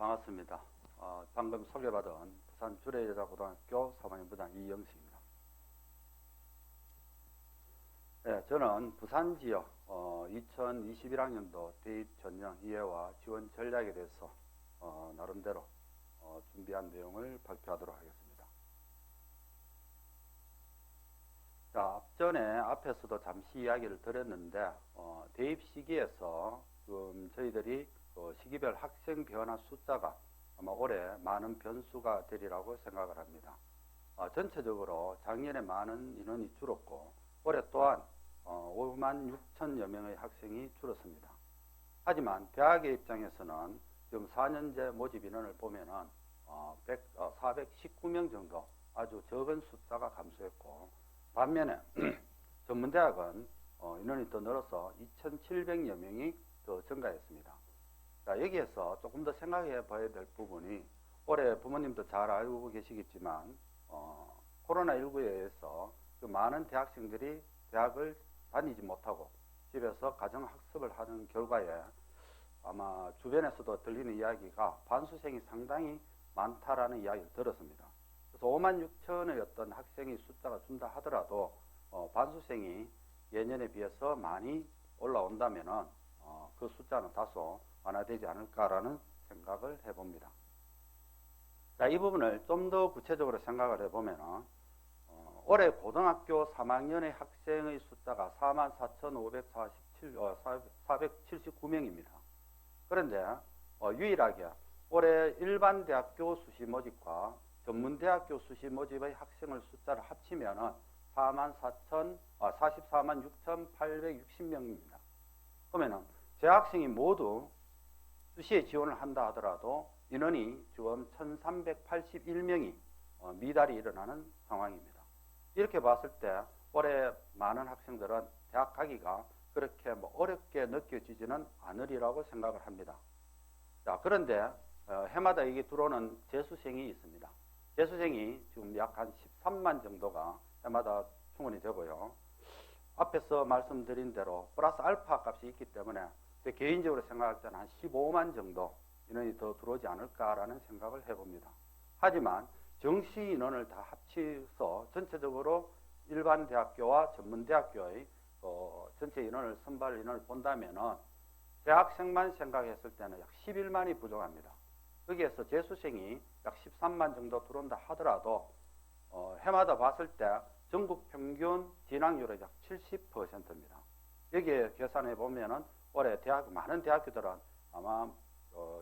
반갑습니다. 방금 소개받은 부산 주례여자고등학교 3학년 부장 이영식입니다. 네, 저는 부산 지역 2021학년도 대입 전형 이해와 지원 전략에 대해서 나름대로 준비한 내용을 발표하도록 하겠습니다. 자, 앞에서도 잠시 이야기를 드렸는데 대입 시기에서 지금 저희들이 시기별 학생 변화 숫자가 아마 올해 많은 변수가 되리라고 생각을 합니다. 전체적으로 작년에 많은 인원이 줄었고 올해 또한 5만 6천여 명의 학생이 줄었습니다. 하지만 대학의 입장에서는 지금 4년제 모집 인원을 보면은 419명 정도 아주 적은 숫자가 감소했고, 반면에 전문대학은 인원이 더 늘어서 2,700여 명이 더 증가했습니다. 자, 여기에서 조금 더 생각해 봐야 될 부분이, 올해 부모님도 잘 알고 계시겠지만 코로나19에 의해서 많은 대학생들이 대학을 다니지 못하고 집에서 가정학습을 하는 결과에 아마 주변에서도 들리는 이야기가 반수생이 상당히 많다라는 이야기를 들었습니다. 그래서 5만 6천의 어떤 학생의 숫자가 준다 하더라도 반수생이 예년에 비해서 많이 올라온다면은 그 숫자는 다소 완화되지 않을까라는 생각을 해봅니다. 자, 이 부분을 좀 더 구체적으로 생각을 해보면은 올해 고등학교 3학년의 학생의 숫자가 44,579명입니다. 그런데 유일하게 올해 일반 대학교 수시 모집과 전문대학교 수시 모집의 학생의 숫자를 합치면은 44만 6,860명입니다. 그러면은 재학생이 모두 수시에 지원을 한다 하더라도 인원이 지금 1,381명이 미달이 일어나는 상황입니다. 이렇게 봤을 때 올해 많은 학생들은 대학 가기가 그렇게 어렵게 느껴지지는 않으리라고 생각을 합니다. 자, 그런데 해마다 이게 들어오는 재수생이 있습니다. 재수생이 지금 약 한 13만 정도가 해마다 충원이 되고요. 앞에서 말씀드린 대로 플러스 알파 값이 있기 때문에 제 개인적으로 생각할 때는 한 15만 정도 인원이 더 들어오지 않을까라는 생각을 해봅니다. 하지만 정시 인원을 다 합쳐서 전체적으로 일반 대학교와 전문대학교의 전체 인원을 선발 인원을 본다면은 재학생만 생각했을 때는 약 11만이 부족합니다. 거기에서 재수생이 약 13만 정도 들어온다 하더라도 해마다 봤을 때 전국 평균 진학률이 약 70%입니다. 여기에 계산해 보면은 올해 많은 대학교들은 아마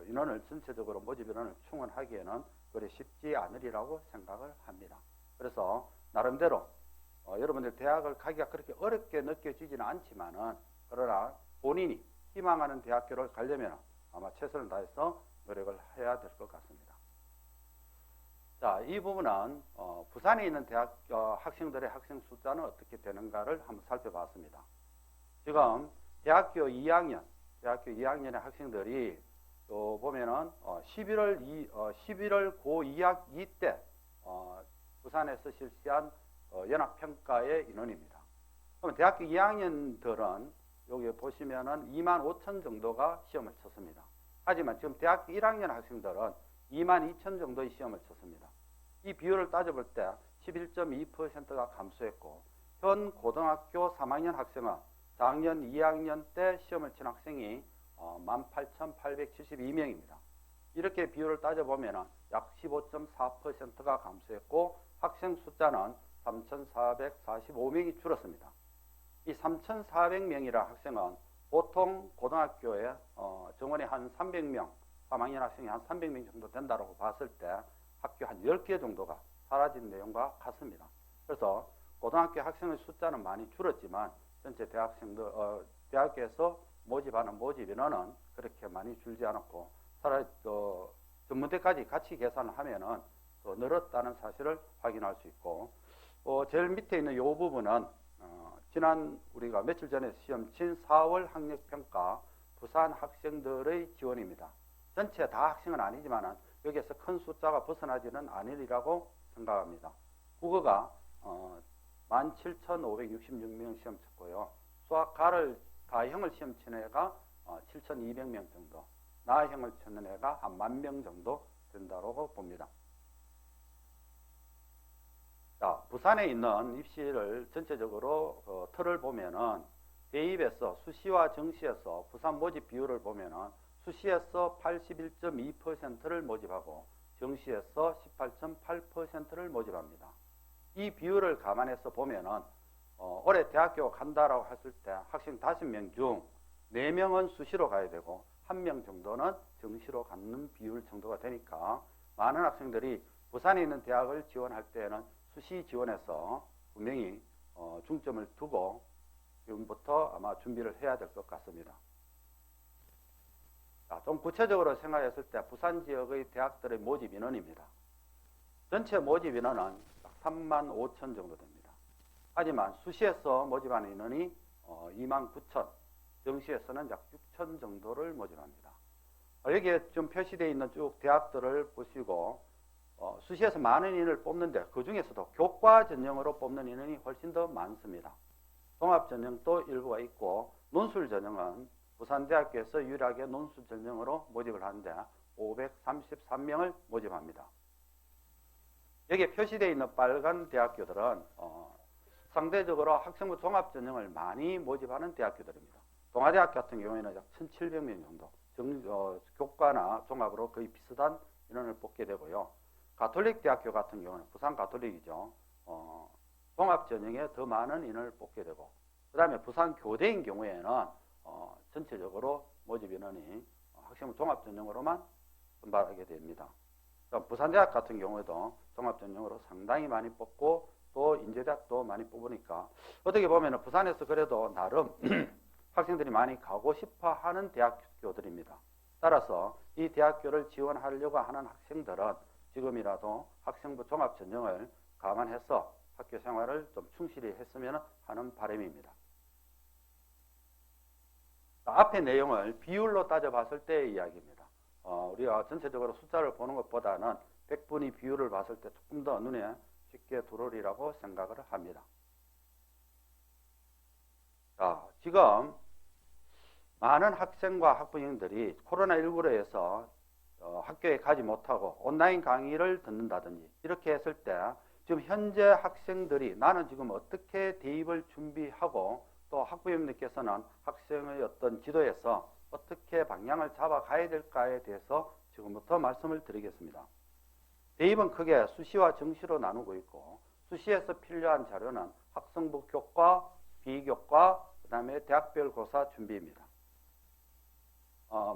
인원을 전체적으로 모집 인원을 충원하기에는 그리 쉽지 않으리라고 생각을 합니다. 그래서 나름대로 여러분들 대학을 가기가 그렇게 어렵게 느껴지지는 않지만은, 그러나 본인이 희망하는 대학교를 가려면 아마 최선을 다해서 노력을 해야 될 것 같습니다. 자, 이 부분은 부산에 있는 대학 학생들의 학생 숫자는 어떻게 되는가를 한번 살펴봤습니다. 지금 대학교 2학년의 학생들이 보면은 11월 고 2학기 때 부산에서 실시한 연합평가의 인원입니다. 그럼 대학교 2학년들은 여기 보시면은 2만 5천 정도가 시험을 쳤습니다. 하지만 지금 대학교 1학년 학생들은 2만 2천 정도의 시험을 쳤습니다. 이 비율을 따져볼 때 11.2%가 감소했고, 현 고등학교 3학년 학생은 작년 2학년 때 시험을 친 학생이 18,872명입니다. 이렇게 비율을 따져보면 약 15.4%가 감소했고, 학생 숫자는 3,445명이 줄었습니다. 이 3,400명이라는 학생은 보통 고등학교에 정원이 한 300명, 3학년 학생이 한 300명 정도 된다고 봤을 때 학교 한 10개 정도가 사라진 내용과 같습니다. 그래서 고등학교 학생의 숫자는 많이 줄었지만 전체 대학교에서 모집하는 모집 인원은 그렇게 많이 줄지 않았고, 차라리 전문대까지 같이 계산을 하면은 더 늘었다는 사실을 확인할 수 있고, 제일 밑에 있는 이 부분은 지난 우리가 며칠 전에 시험 친 4월 학력평가 부산 학생들의 지원입니다. 전체 다 학생은 아니지만은 여기에서 큰 숫자가 벗어나지는 않으리라고 생각합니다. 국어가 17,566명 시험 쳤고요. 수학 가형을 시험 친 애가 7,200명 정도. 나형을 찾는 애가 한 10,000명 정도 된다고 봅니다. 자, 부산에 있는 입시를 전체적으로 틀을 보면은 대입에서 수시와 정시에서 부산 모집 비율을 보면은 수시에서 81.2%를 모집하고 정시에서 18.8%를 모집합니다. 이 비율을 감안해서 보면은 올해 대학교 간다라고 했을 때 학생 5명 중 4명은 수시로 가야 되고 1명 정도는 정시로 가는 비율 정도가 되니까 많은 학생들이 부산에 있는 대학을 지원할 때에는 수시 지원해서 분명히 중점을 두고 지금부터 아마 준비를 해야 될 것 같습니다. 자, 좀 구체적으로 생각했을 때 부산 지역의 대학들의 모집 인원입니다. 전체 모집 인원은 35,000 정도 됩니다. 하지만 수시에서 모집하는 인원이 29,000, 정시에서는 약 6,000 정도를 모집합니다. 여기에 좀 표시되어 있는 쭉 대학들을 보시고 수시에서 많은 인원을 뽑는데 그 중에서도 교과 전형으로 뽑는 인원이 훨씬 더 많습니다. 종합 전형도 일부가 있고 논술 전형은 부산대학교에서 유일하게 논술 전형으로 모집을 하는데 533명을 모집합니다. 여기에 표시되어 있는 빨간 대학교들은 상대적으로 학생부 종합 전형을 많이 모집하는 대학교들입니다. 동아대학 같은 경우에는 약 1,700명 정도 교과나 종합으로 거의 비슷한 인원을 뽑게 되고요. 가톨릭 대학교 같은 경우는 부산 가톨릭이죠. 종합 전형에 더 많은 인원을 뽑게 되고 그 다음에 부산 교대인 경우에는 전체적으로 모집 인원이 학생부 종합 전형으로만 선발하게 됩니다. 부산대학 같은 경우에도 종합 전형으로 상당히 많이 뽑고 또 인제대학도 많이 뽑으니까 어떻게 보면 부산에서 그래도 나름 학생들이 많이 가고 싶어 하는 대학교들입니다. 따라서 이 대학교를 지원하려고 하는 학생들은 지금이라도 학생부 종합 전형을 감안해서 학교 생활을 좀 충실히 했으면 하는 바람입니다. 앞의 내용을 비율로 따져봤을 때의 이야기입니다. 우리가 전체적으로 숫자를 보는 것보다는 100분위 비율을 봤을 때 조금 더 눈에 쉽게 들어오리라고 생각을 합니다. 자, 지금 많은 학생과 학부형들이 코로나19로 해서 학교에 가지 못하고 온라인 강의를 듣는다든지 이렇게 했을 때 지금 현재 학생들이 나는 지금 어떻게 대입을 준비하고 또 학부형님께서는 학생의 어떤 지도에서 어떻게 방향을 잡아가야 될까에 대해서 지금부터 말씀을 드리겠습니다. 대입은 크게 수시와 정시로 나누고 있고 수시에서 필요한 자료는 학생부 교과, 비교과, 그 다음에 대학별 고사 준비입니다.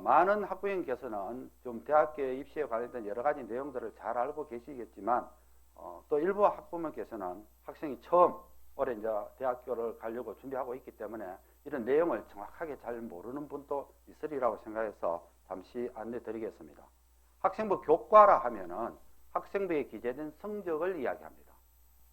많은 학부형께서는 좀 대학교 입시에 관련된 여러 가지 내용들을 잘 알고 계시겠지만 또 일부 학부모께서는 학생이 처음 올해 이제 대학교를 가려고 준비하고 있기 때문에 이런 내용을 정확하게 잘 모르는 분도 있으리라고 생각해서 잠시 안내 드리겠습니다. 학생부 교과라 하면은 학생부에 기재된 성적을 이야기합니다.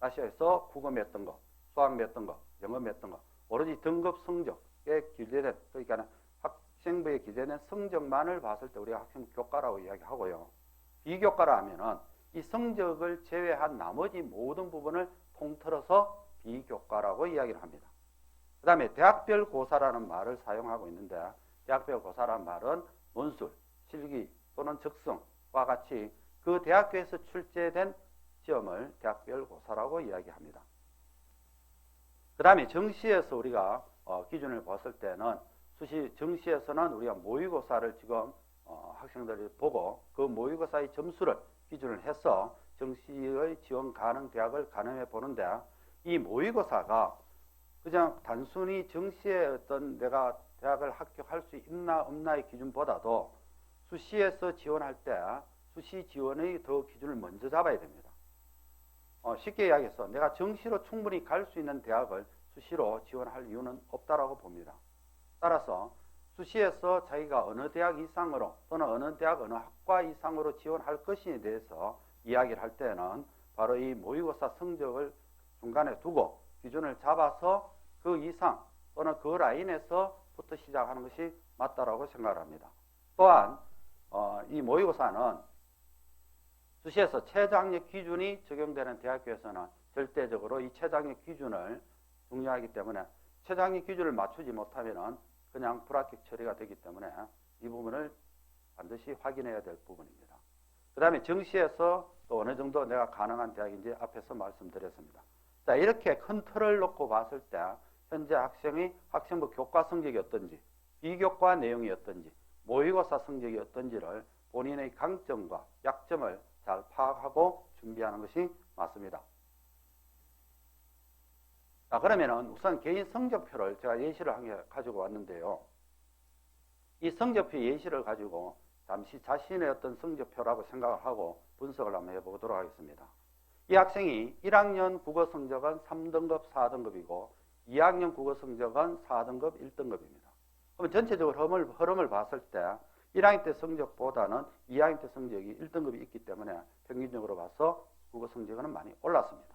다시 해서 국어 몇 등급, 수학 몇 등급, 영어 몇 등급, 오로지 등급 성적에 기재된, 그러니까 학생부에 기재된 성적만을 봤을 때 우리가 학생부 교과라고 이야기하고요. 비교과라 하면은 이 성적을 제외한 나머지 모든 부분을 통틀어서 비교과라고 이야기를 합니다. 그 다음에 대학별 고사라는 말을 사용하고 있는데 대학별 고사라는 말은 논술, 실기 또는 적성과 같이 그 대학교에서 출제된 시험을 대학별 고사라고 이야기합니다. 그 다음에 정시에서 우리가 기준을 봤을 때는 정시에서는 우리가 모의고사를 지금 학생들이 보고 그 모의고사의 점수를 기준을 해서 정시의 지원 가능 대학을 가늠해 보는데 이 모의고사가 그냥 단순히 정시에 어떤 내가 대학을 합격할 수 있나 없나의 기준보다도 수시에서 지원할 때 수시 지원의 더 기준을 먼저 잡아야 됩니다. 쉽게 이야기해서 내가 정시로 충분히 갈 수 있는 대학을 수시로 지원할 이유는 없다라고 봅니다. 따라서 수시에서 자기가 어느 대학 이상으로 또는 어느 대학 어느 학과 이상으로 지원할 것에 대해서 이야기를 할 때는 바로 이 모의고사 성적을 중간에 두고 기준을 잡아서 그 이상 또는 그 라인에서부터 시작하는 것이 맞다라고 생각합니다. 또한 이 모의고사는 수시에서 최저학력 기준이 적용되는 대학교에서는 절대적으로 이 최저학력 기준을 중요하기 때문에 최저학력 기준을 맞추지 못하면 그냥 불합격 처리가 되기 때문에 이 부분을 반드시 확인해야 될 부분입니다. 그 다음에 정시에서 또 어느 정도 내가 가능한 대학인지 앞에서 말씀드렸습니다. 자, 이렇게 큰 틀을 놓고 봤을 때 현재 학생의 학생부 교과 성적이 어떤지, 비교과 내용이 어떤지, 모의고사 성적이 어떤지를 본인의 강점과 약점을 잘 파악하고 준비하는 것이 맞습니다. 자, 그러면은 우선 개인 성적표를 제가 예시를 한 개 가지고 왔는데요. 이 성적표 예시를 가지고 잠시 자신의 어떤 성적표라고 생각을 하고 분석을 한번 해보도록 하겠습니다. 이 학생이 1학년 국어 성적은 3등급, 4등급이고 2학년 국어 성적은 4등급, 1등급입니다. 그러면 전체적으로 흐름을 봤을 때 1학년 때 성적보다는 2학년 때 성적이 1등급이 있기 때문에 평균적으로 봐서 국어 성적은 많이 올랐습니다.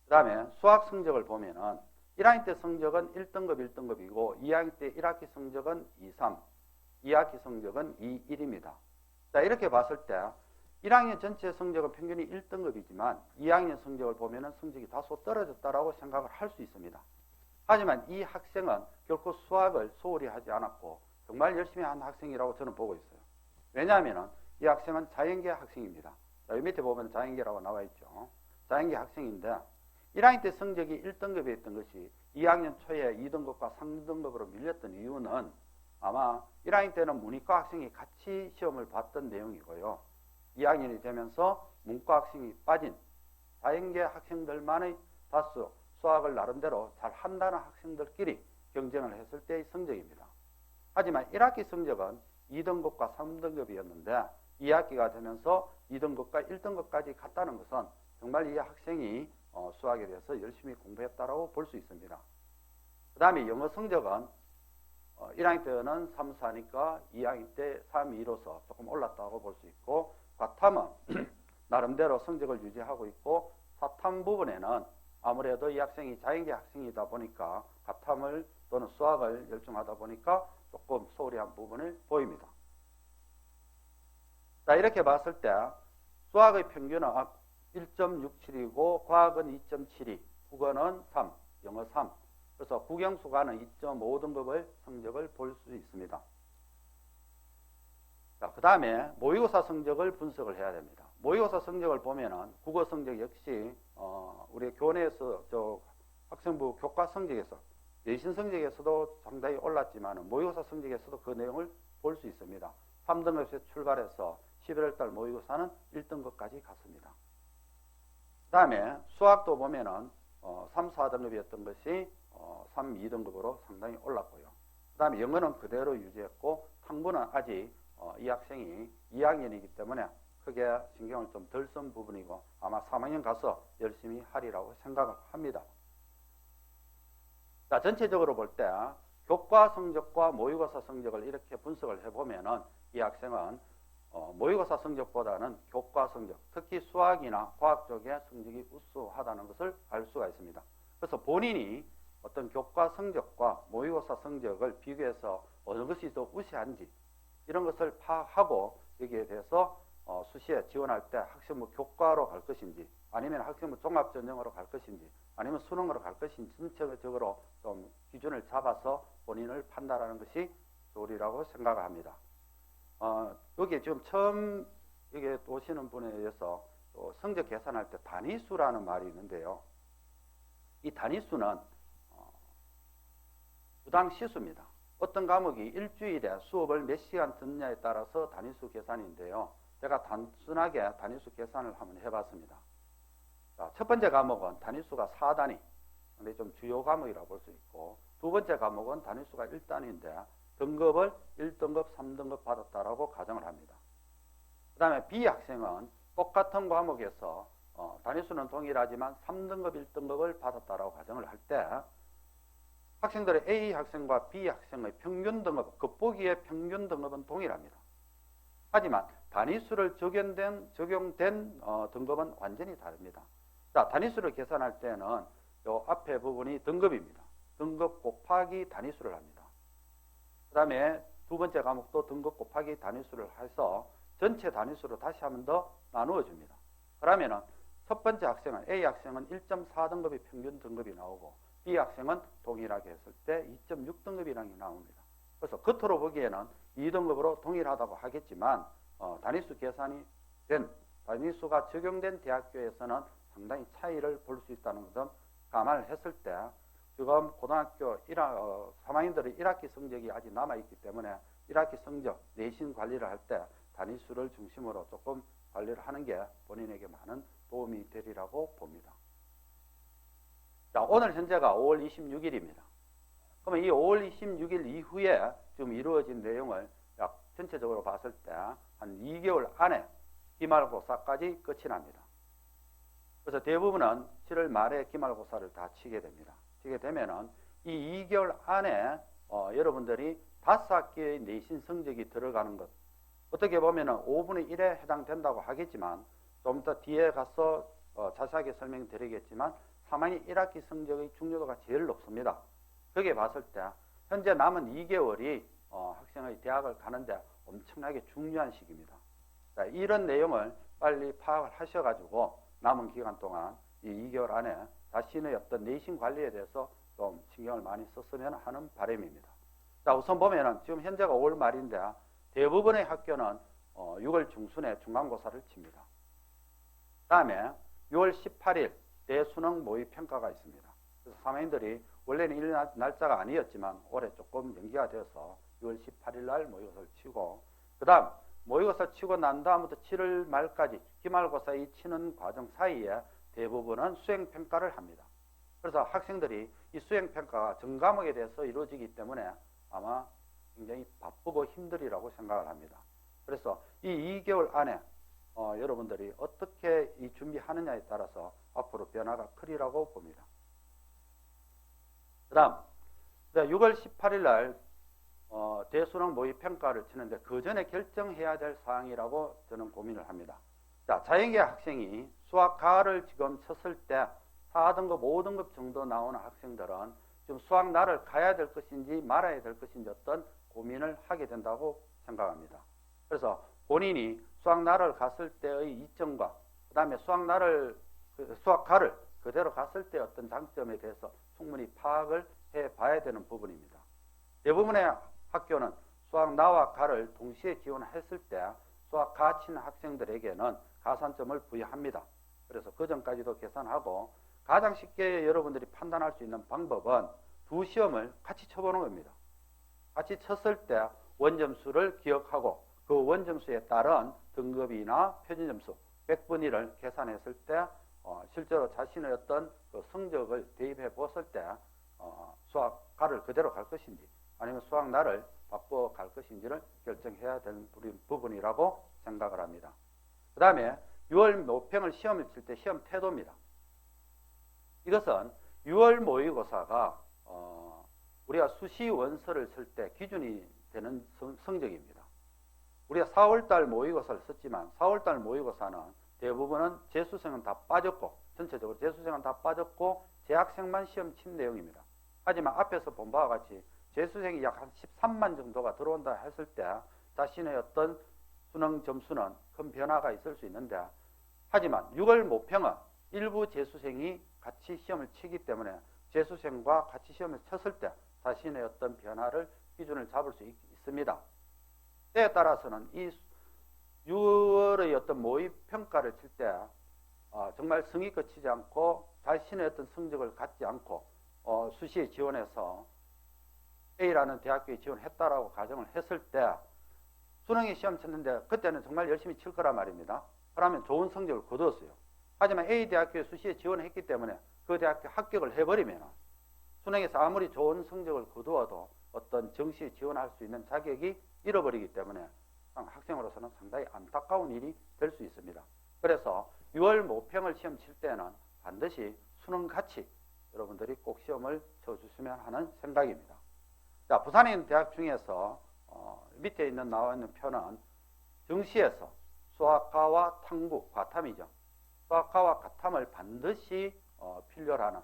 그 다음에 수학 성적을 보면은 1학년 때 성적은 1등급, 1등급이고 2학년 때 1학기 성적은 2, 3, 2학기 성적은 2, 1입니다. 자, 이렇게 봤을 때 1학년 전체 성적은 평균이 1등급이지만 2학년 성적을 보면은 성적이 다소 떨어졌다라고 생각을 할 수 있습니다. 하지만 이 학생은 결코 수학을 소홀히 하지 않았고 정말 열심히 한 학생이라고 저는 보고 있어요. 왜냐하면 이 학생은 자연계 학생입니다. 자, 이 밑에 보면 자연계라고 나와 있죠. 자연계 학생인데 1학년 때 성적이 1등급이었던 것이 2학년 초에 2등급과 3등급으로 밀렸던 이유는 아마 1학년 때는 문이과 학생이 같이 시험을 봤던 내용이고요. 2학년이 되면서 문과 학생이 빠진 자연계 학생들만의 다수 수학을 나름대로 잘 한다는 학생들끼리 경쟁을 했을 때의 성적입니다. 하지만 1학기 성적은 2등급과 3등급이었는데 2학기가 되면서 2등급과 1등급까지 갔다는 것은 정말 이 학생이 수학에 대해서 열심히 공부했다라고 볼 수 있습니다. 그 다음에 영어 성적은 1학년 때는 3, 4니까 2학년 때 3, 2로서 조금 올랐다고 볼 수 있고 과탐은 나름대로 성적을 유지하고 있고 사탐 부분에는 아무래도 이 학생이 자연계 학생이다 보니까 과탐을 또는 수학을 열중하다 보니까 조금 소홀히 한 부분을 보입니다. 자, 이렇게 봤을 때 수학의 평균은 1.67이고 과학은 2.72, 국어는 3, 영어 3. 그래서 국영수과는 2.5등급의 성적을 볼 수 있습니다. 자, 그 다음에 모의고사 성적을 분석을 해야 됩니다. 모의고사 성적을 보면은 국어 성적 역시 우리 교내에서 학생부 교과 성적에서 내신 성적에서도 상당히 올랐지만 모의고사 성적에서도 그 내용을 볼 수 있습니다. 3등급에서 출발해서 11월달 모의고사는 1등급까지 갔습니다. 그 다음에 수학도 보면은 3, 4등급이었던 것이 3, 2등급으로 상당히 올랐고요. 그 다음에 영어는 그대로 유지했고 탐구는 아직 이 학생이 2학년이기 때문에 크게 신경을 좀 덜 쓴 부분이고 아마 3학년 가서 열심히 하리라고 생각을 합니다. 자, 전체적으로 볼 때 교과 성적과 모의고사 성적을 이렇게 분석을 해보면은 이 학생은 모의고사 성적보다는 교과 성적, 특히 수학이나 과학 쪽의 성적이 우수하다는 것을 알 수가 있습니다. 그래서 본인이 어떤 교과 성적과 모의고사 성적을 비교해서 어느 것이 더 우세한지 이런 것을 파악하고 여기에 대해서 수시에 지원할 때 학생부 교과로 갈 것인지 아니면 학생부 종합전형으로 갈 것인지 아니면 수능으로 갈 것인지 전체적으로 좀 기준을 잡아서 본인을 판단하는 것이 좋으리라고 생각을 합니다. 여기 지금 처음 여기 오시는 분에 의해서 성적 계산할 때 단위수라는 말이 있는데요. 이 단위수는 부당 시수입니다. 어떤 과목이 일주일에 수업을 몇 시간 듣느냐에 따라서 단위수 계산인데요. 제가 단순하게 단위수 계산을 한번 해봤습니다. 자, 첫 번째 과목은 단위수가 4단위, 근데 좀 주요 과목이라고 볼 수 있고 두 번째 과목은 단위수가 1단위인데 등급을 1등급, 3등급 받았다라고 가정을 합니다. 그 다음에 B 학생은 똑같은 과목에서 단위수는 동일하지만 3등급, 1등급을 받았다라고 가정을 할 때 학생들의 A 학생과 B 학생의 평균 등급, 겉보기의 평균 등급은 동일합니다. 하지만 단위수를 적용된 등급은 완전히 다릅니다. 자, 단위수를 계산할 때는 요 앞에 부분이 등급입니다. 등급 곱하기 단위수를 합니다. 그 다음에 두 번째 과목도 등급 곱하기 단위수를 해서 전체 단위수로 다시 한 번 더 나누어 줍니다. 그러면은 첫 번째 학생은 A 학생은 1.4등급의 평균 등급이 나오고 B 학생은 동일하게 했을 때 2.6등급이라는 게 나옵니다. 그래서 겉으로 보기에는 2등급으로 동일하다고 하겠지만 단위수 계산이 된 단위수가 적용된 대학교에서는 상당히 차이를 볼 수 있다는 것은 감안을 했을 때 지금 고등학교 3학년들의 1학기 성적이 아직 남아있기 때문에 1학기 성적 내신 관리를 할 때 단위수를 중심으로 조금 관리를 하는 게 본인에게 많은 도움이 되리라고 봅니다. 자, 오늘 현재가 5월 26일입니다. 그러면 이 5월 26일 이후에 지금 이루어진 내용을 약 전체적으로 봤을 때 한 2개월 안에 기말고사까지 끝이 납니다. 그래서 대부분은 7월 말에 기말고사를 다 치게 됩니다. 치게 되면은 이 2개월 안에 여러분들이 5학기의 내신 성적이 들어가는 것, 어떻게 보면은 5분의 1에 해당된다고 하겠지만 좀 더 뒤에 가서 자세하게 설명드리겠지만 3학년 1학기 성적의 중요도가 제일 높습니다. 거기에 봤을 때 현재 남은 2개월이 학생의 대학을 가는데 엄청나게 중요한 시기입니다. 자, 이런 내용을 빨리 파악을 하셔가지고 남은 기간 동안 이 2개월 안에 자신의 어떤 내신 관리에 대해서 좀 신경을 많이 썼으면 하는 바람입니다. 자, 우선 보면은 지금 현재가 5월 말인데 대부분의 학교는 6월 중순에 중간고사를 칩니다. 다음에 6월 18일 대수능 모의평가가 있습니다. 그래서 3학년들이 원래는 이 날짜가 아니었지만 올해 조금 연기가 되어서 6월 18일 날 모의고사를 치고, 그 다음 모의고사 치고 난 다음부터 7월 말까지 기말고사에 치는 과정 사이에 대부분은 수행평가를 합니다. 그래서 학생들이 이 수행평가가 전 과목에 대해서 이루어지기 때문에 아마 굉장히 바쁘고 힘들이라고 생각을 합니다. 그래서 이 2개월 안에 여러분들이 어떻게 이 준비하느냐에 따라서 앞으로 변화가 크리라고 봅니다. 그 다음 6월 18일 날 대수능 모의평가를 치는데 그 전에 결정해야 될 사항이라고 저는 고민을 합니다. 자, 자연계 학생이 수학가를 지금 쳤을 때 4등급, 5등급 정도 나오는 학생들은 지금 수학나를 가야 될 것인지 말아야 될 것인지 어떤 고민을 하게 된다고 생각합니다. 그래서 본인이 수학나를 갔을 때의 이점과 그 다음에 수학가를 그대로 갔을 때 어떤 장점에 대해서 충분히 파악을 해봐야 되는 부분입니다. 대부분의 학교는 수학나와 가를 동시에 지원했을 때 수학가 치는 학생들에게는 가산점을 부여합니다. 그래서 그 점까지도 계산하고 가장 쉽게 여러분들이 판단할 수 있는 방법은 두 시험을 같이 쳐보는 겁니다. 같이 쳤을 때 원점수를 기억하고 그 원점수에 따른 등급이나 표준점수 100분의 1을 계산했을 때 실제로 자신의 어떤 그 성적을 대입해 보았을 때 수학가를 그대로 갈 것인지 아니면 수학나를 바꿔 갈 것인지를 결정해야 되는 부분이라고 생각을 합니다. 그 다음에 6월 모평을 시험을 칠 때 시험 태도입니다. 이것은 6월 모의고사가 우리가 수시 원서를 쓸 때 기준이 되는 성적입니다. 우리가 4월달 모의고사를 썼지만 4월달 모의고사는 대부분은 재수생은 다 빠졌고 전체적으로 재수생은 다 빠졌고 재학생만 시험 친 내용입니다. 하지만 앞에서 본 바와 같이 재수생이 약 한 13만 정도가 들어온다 했을 때 자신의 어떤 수능 점수는 큰 변화가 있을 수 있는데, 하지만 6월 모평은 일부 재수생이 같이 시험을 치기 때문에 재수생과 같이 시험을 쳤을 때 자신의 어떤 변화를 기준을 잡을 수 있습니다. 때에 따라서는 이 6월의 어떤 모의평가를 칠 때 정말 성의껏 치지 않고 자신의 어떤 성적을 갖지 않고 수시에 지원해서 A라는 대학교에 지원했다라고 가정을 했을 때 수능에 시험 쳤는데 그때는 정말 열심히 칠 거란 말입니다. 그러면 좋은 성적을 거두었어요. 하지만 A 대학교에 수시에 지원했기 때문에 그 대학교 합격을 해버리면 수능에서 아무리 좋은 성적을 거두어도 어떤 정시에 지원할 수 있는 자격이 잃어버리기 때문에 학생으로서는 상당히 안타까운 일이 될 수 있습니다. 그래서 6월 모평을 시험 칠 때는 반드시 수능같이 여러분들이 꼭 시험을 쳐주시면 하는 생각입니다. 자, 부산에 있는 대학 중에서 밑에 나와 있는 표는 정시에서 수학과와 탕부, 과탐이죠. 수학과와 과탐을 반드시 필요로 하는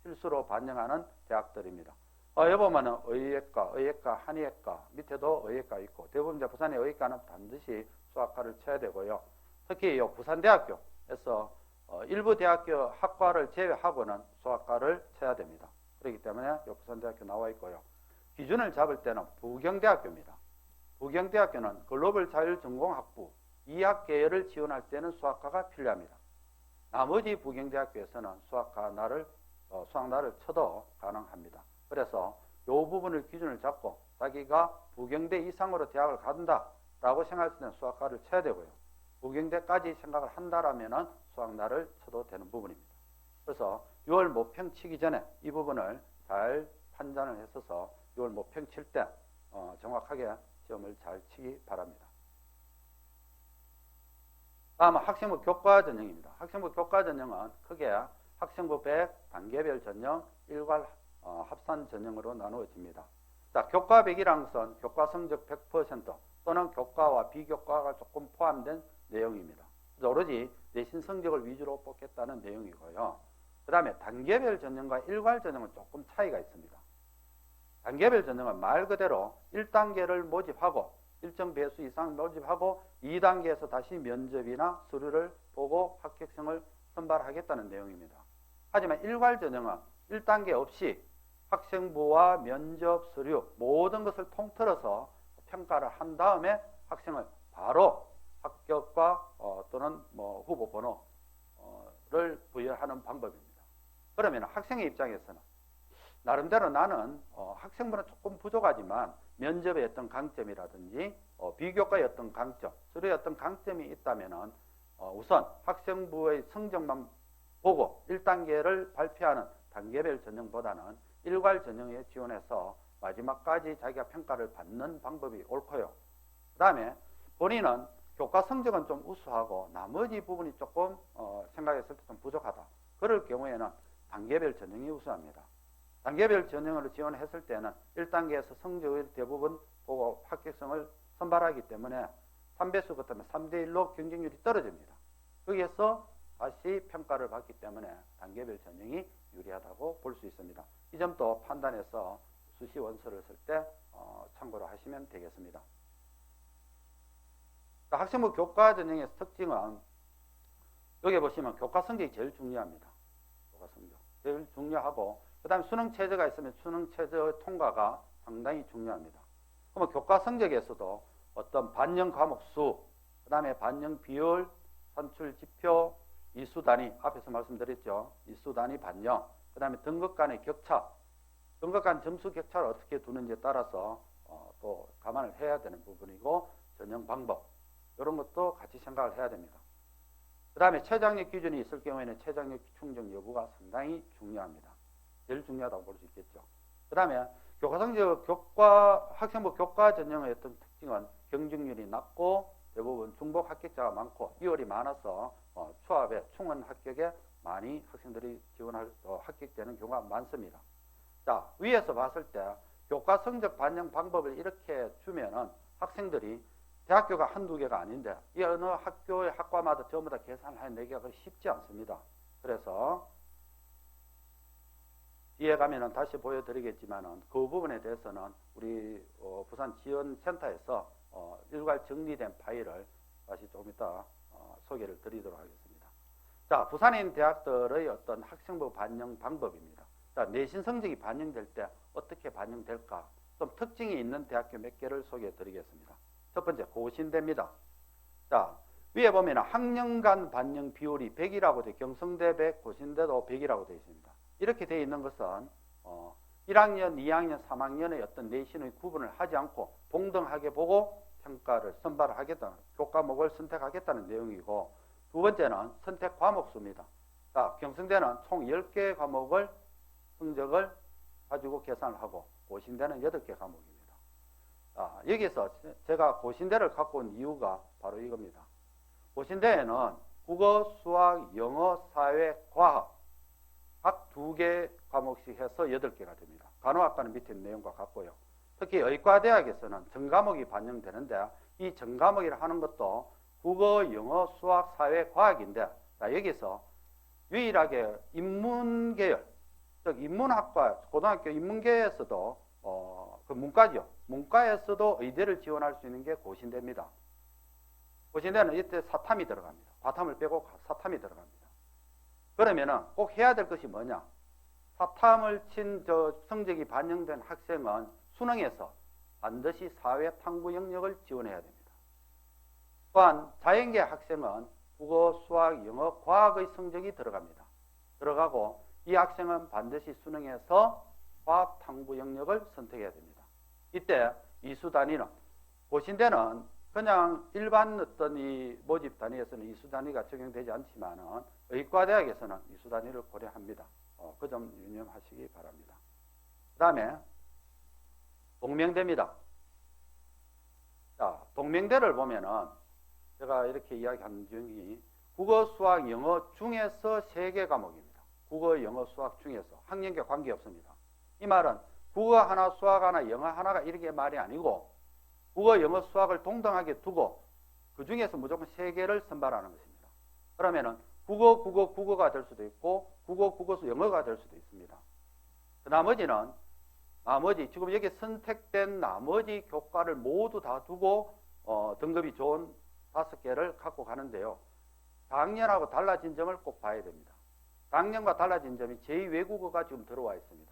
필수로 반영하는 대학들입니다. 여기 보면은 의예과, 한의예과, 밑에도 의예과 있고 대부분 이제 부산의 의예과는 반드시 수학과를 쳐야 되고요. 특히 부산대학교에서 일부 대학교 학과를 제외하고는 수학과를 쳐야 됩니다. 그렇기 때문에 부산대학교 나와 있고요. 기준을 잡을 때는 부경대학교입니다. 부경대학교는 글로벌 자율전공학부 2학 계열을 지원할 때는 수학과가 필요합니다. 나머지 부경대학교에서는 수학과를 쳐도 가능합니다. 그래서 이 부분을 기준을 잡고 자기가 부경대 이상으로 대학을 간다라고 생각할 때는 수학과를 쳐야 되고요. 부경대까지 생각을 한다라면 수학나를 쳐도 되는 부분입니다. 그래서 6월 모평 치기 전에 이 부분을 잘 판단을 했어서 6월 모평 칠 때 정확하게 시험을 잘 치기 바랍니다. 다음은 학생부 교과 전형입니다. 학생부 교과 전형은 크게 학생부 100, 단계별 전형, 일괄 합산 전형으로 나누어집니다. 자, 교과 100이라는 것은 교과 성적 100% 또는 교과와 비교과가 조금 포함된 내용입니다. 그래서 오로지 내신 성적을 위주로 뽑겠다는 내용이고요. 그 다음에 단계별 전형과 일괄 전형은 조금 차이가 있습니다. 단계별 전형은 말 그대로 1단계를 모집하고 일정 배수 이상 모집하고 2단계에서 다시 면접이나 서류를 보고 합격생을 선발하겠다는 내용입니다. 하지만 일괄 전형은 1단계 없이 학생부와 면접, 서류 모든 것을 통틀어서 평가를 한 다음에 학생을 바로 합격과 또는 후보 번호를 부여하는 방법입니다. 그러면 학생의 입장에서는 나름대로 나는 학생부는 조금 부족하지만 면접의 어떤 강점이라든지 비교과의 어떤 강점, 서류의 어떤 강점이 있다면 우선 학생부의 성적만 보고 1단계를 발표하는 단계별 전형보다는 일괄 전형에 지원해서 마지막까지 자기가 평가를 받는 방법이 옳고요. 그 다음에 본인은 교과 성적은 좀 우수하고 나머지 부분이 조금 생각했을 때 좀 부족하다. 그럴 경우에는 단계별 전형이 우수합니다. 단계별 전형으로 지원했을 때는 1단계에서 성적을 대부분 보고 합격성을 선발하기 때문에 3배수 같으면 3대1로 경쟁률이 떨어집니다. 거기에서 다시 평가를 받기 때문에 단계별 전형이 유리하다고 볼 수 있습니다. 이 점도 판단해서 수시 원서를 쓸 때 참고를 하시면 되겠습니다. 학생부 교과 전형의 특징은 여기 보시면 교과 성적이 제일 중요합니다. 교과 성적 제일 중요하고 그 다음에 수능 최저가 있으면 수능 최저 통과가 상당히 중요합니다. 그러면 교과 성적에서도 어떤 반영 과목 수, 그 다음에 반영 비율, 산출 지표, 이수 단위, 앞에서 말씀드렸죠. 이수 단위 반영, 그 다음에 등급 간의 격차, 등급 간 점수 격차를 어떻게 두는지에 따라서 또 감안을 해야 되는 부분이고 전형 방법, 이런 것도 같이 생각을 해야 됩니다. 그 다음에 최장력 기준이 있을 경우에는 최장력 충족 여부가 상당히 중요합니다. 제일 중요하다고 볼 수 있겠죠. 그 다음에 학생부 교과 전형의 어떤 특징은 경쟁률이 낮고 대부분 중복 합격자가 많고 2월이 많아서 추합에 충원 합격에 많이 학생들이 합격되는 경우가 많습니다. 자, 위에서 봤을 때 교과 성적 반영 방법을 이렇게 주면은 학생들이 대학교가 한두 개가 아닌데 이 어느 학교의 학과마다 전부 다 계산을 해내기가 쉽지 않습니다. 그래서 뒤에 가면은 다시 보여드리겠지만은 그 부분에 대해서는 우리 부산 지원센터에서 일괄 정리된 파일을 다시 조금 이따 소개를 드리도록 하겠습니다. 자, 부산에 있는 대학들의 어떤 학생부 반영 방법입니다. 자, 내신 성적이 반영될 때 어떻게 반영될까? 좀 특징이 있는 대학교 몇 개를 소개해 드리겠습니다. 첫 번째, 고신대입니다. 자, 위에 보면 학년간 반영 비율이 100이라고 되어 경성대 100, 고신대도 100이라고 되어 있습니다. 이렇게 되어 있는 것은 1학년, 2학년, 3학년의 어떤 내신의 구분을 하지 않고 동등하게 보고 평가를 선발을 하겠다는 교과목을 선택하겠다는 내용이고, 두 번째는 선택 과목 수입니다. 자, 경성대는 총 10개 과목을 성적을 가지고 계산을 하고 고신대는 8개 과목입니다. 여기서 제가 고신대를 갖고 온 이유가 바로 이겁니다. 고신대에는 국어, 수학, 영어, 사회, 과학 각 2개 과목씩 해서 8개가 됩니다. 간호학과는 밑에 있는 내용과 같고요. 특히 의과대학에서는 전과목이 반영되는데 이 전과목이라 하는 것도 국어, 영어, 수학, 사회, 과학인데 여기서 유일하게 인문계열, 즉 인문학과, 고등학교 인문계에서도 그 문과죠. 문과에서도 의대를 지원할 수 있는 게 고신대입니다. 고신대는 이때 사탐이 들어갑니다. 과탐을 빼고 사탐이 들어갑니다. 그러면은 꼭 해야 될 것이 뭐냐? 사탐을 친 성적이 반영된 학생은 수능에서 반드시 사회탐구 영역을 지원해야 됩니다. 또한 자연계 학생은 국어, 수학, 영어, 과학의 성적이 들어가고 이 학생은 반드시 수능에서 과학탐구 영역을 선택해야 됩니다. 이때 이수 단위는 고신대는 그냥 일반 어떤 이 모집 단위에서는 이수 단위가 적용되지 않지만은 의과대학에서는 이수 단위를 고려합니다. 그 점 유념하시기 바랍니다. 그 다음에 동명대입니다. 자, 동명대를 보면은 제가 이렇게 이야기한 중이 국어, 수학, 영어 중에서 3개 과목입니다. 국어, 영어, 수학 중에서 학년과 관계없습니다. 이 말은 국어 하나, 수학 하나, 영어 하나가 이렇게 말이 아니고 국어, 영어, 수학을 동등하게 두고 그 중에서 무조건 3개를 선발하는 것입니다. 그러면은 국어가 될 수도 있고 국어수 영어가 될 수도 있습니다. 그 나머지 지금 여기 선택된 나머지 교과를 모두 다 두고 등급이 좋은 5개를 갖고 가는데요. 작년하고 달라진 점을 꼭 봐야 됩니다. 작년과 달라진 점이 제2외국어가 지금 들어와 있습니다.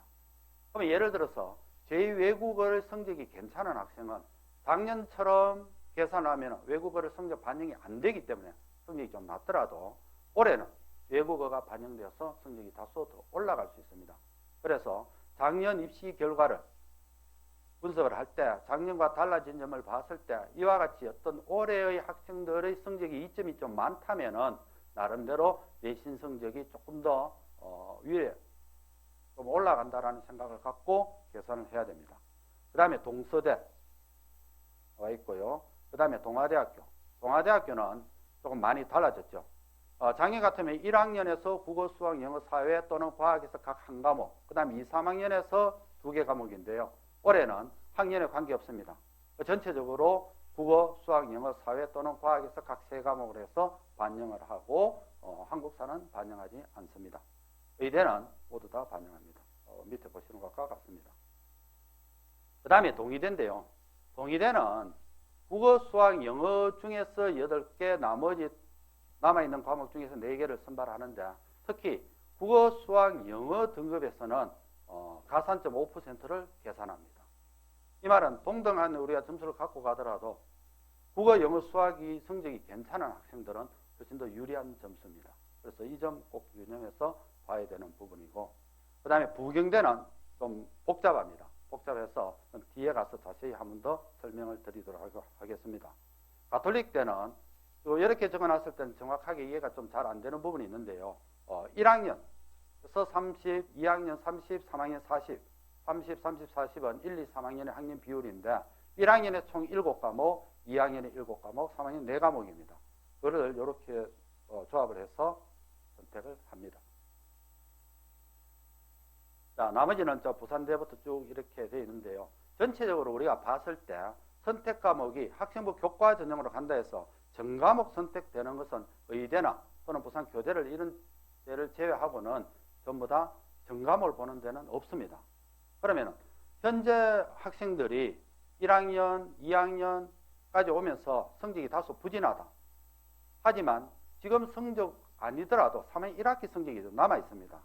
그러면 예를 들어서 제2외국어를 성적이 괜찮은 학생은 작년처럼 계산하면 외국어를 성적 반영이 안 되기 때문에 성적이 좀 낮더라도 올해는 외국어가 반영되어서 성적이 다소 더 올라갈 수 있습니다. 그래서 작년 입시 결과를 분석을 할 때 작년과 달라진 점을 봤을 때 이와 같이 어떤 올해의 학생들의 성적이 이점이 좀 많다면은 나름대로 내신 성적이 조금 더 위에 좀 올라간다라는 생각을 갖고 계산을 해야 됩니다. 그 다음에 동서대 와 있고요. 그 다음에 동아대학교는 조금 많이 달라졌죠. 작년 같으면 1학년에서 국어, 수학, 영어, 사회 또는 과학에서 각 한 과목, 그 다음에 2, 3학년에서 2개 과목인데요. 올해는 학년에 관계없습니다. 전체적으로 국어, 수학, 영어, 사회 또는 과학에서 각 3과목을 해서 반영을 하고 한국사는 반영하지 않습니다. 의대는 모두 다 반영합니다. 밑에 보시는 것과 같습니다. 그 다음에 동의대인데요. 동의대는 국어, 수학, 영어 중에서 8개, 나머지 남아있는 과목 중에서 4개를 선발하는데 특히 국어, 수학, 영어 등급에서는 가산점 5%를 계산합니다. 이 말은 동등한 우리가 점수를 갖고 가더라도 국어, 영어, 수학이 성적이 괜찮은 학생들은 훨씬 더 유리한 점수입니다. 그래서 이 점 꼭 유념해서 봐야 되는 부분이고, 그 다음에 부경대는 좀 복잡합니다. 복잡해서 뒤에 가서 자세히 한 번 더 설명을 드리도록 하겠습니다. 가톨릭대는 이렇게 적어놨을 때는 정확하게 이해가 좀 잘 안 되는 부분이 있는데요. 1학년에서 30, 2학년 30, 3학년 40, 30, 40은 1, 2, 3학년의 학년 비율인데 1학년에 총 7과목, 2학년에 7과목, 3학년 4과목입니다. 그거를 이렇게 조합을 해서 선택을 합니다. 자, 나머지는 저 부산대부터 쭉 이렇게 되어 있는데요. 전체적으로 우리가 봤을 때 선택 과목이 학생부 교과 전형으로 간다 해서 전과목 선택되는 것은 의대나 또는 부산 교대를 이런 데를 제외하고는 전부 다 전과목을 보는 데는 없습니다. 그러면 현재 학생들이 1학년, 2학년까지 오면서 성적이 다소 부진하다. 하지만 지금 성적 아니더라도 3학 1학기 성적이 좀 남아 있습니다.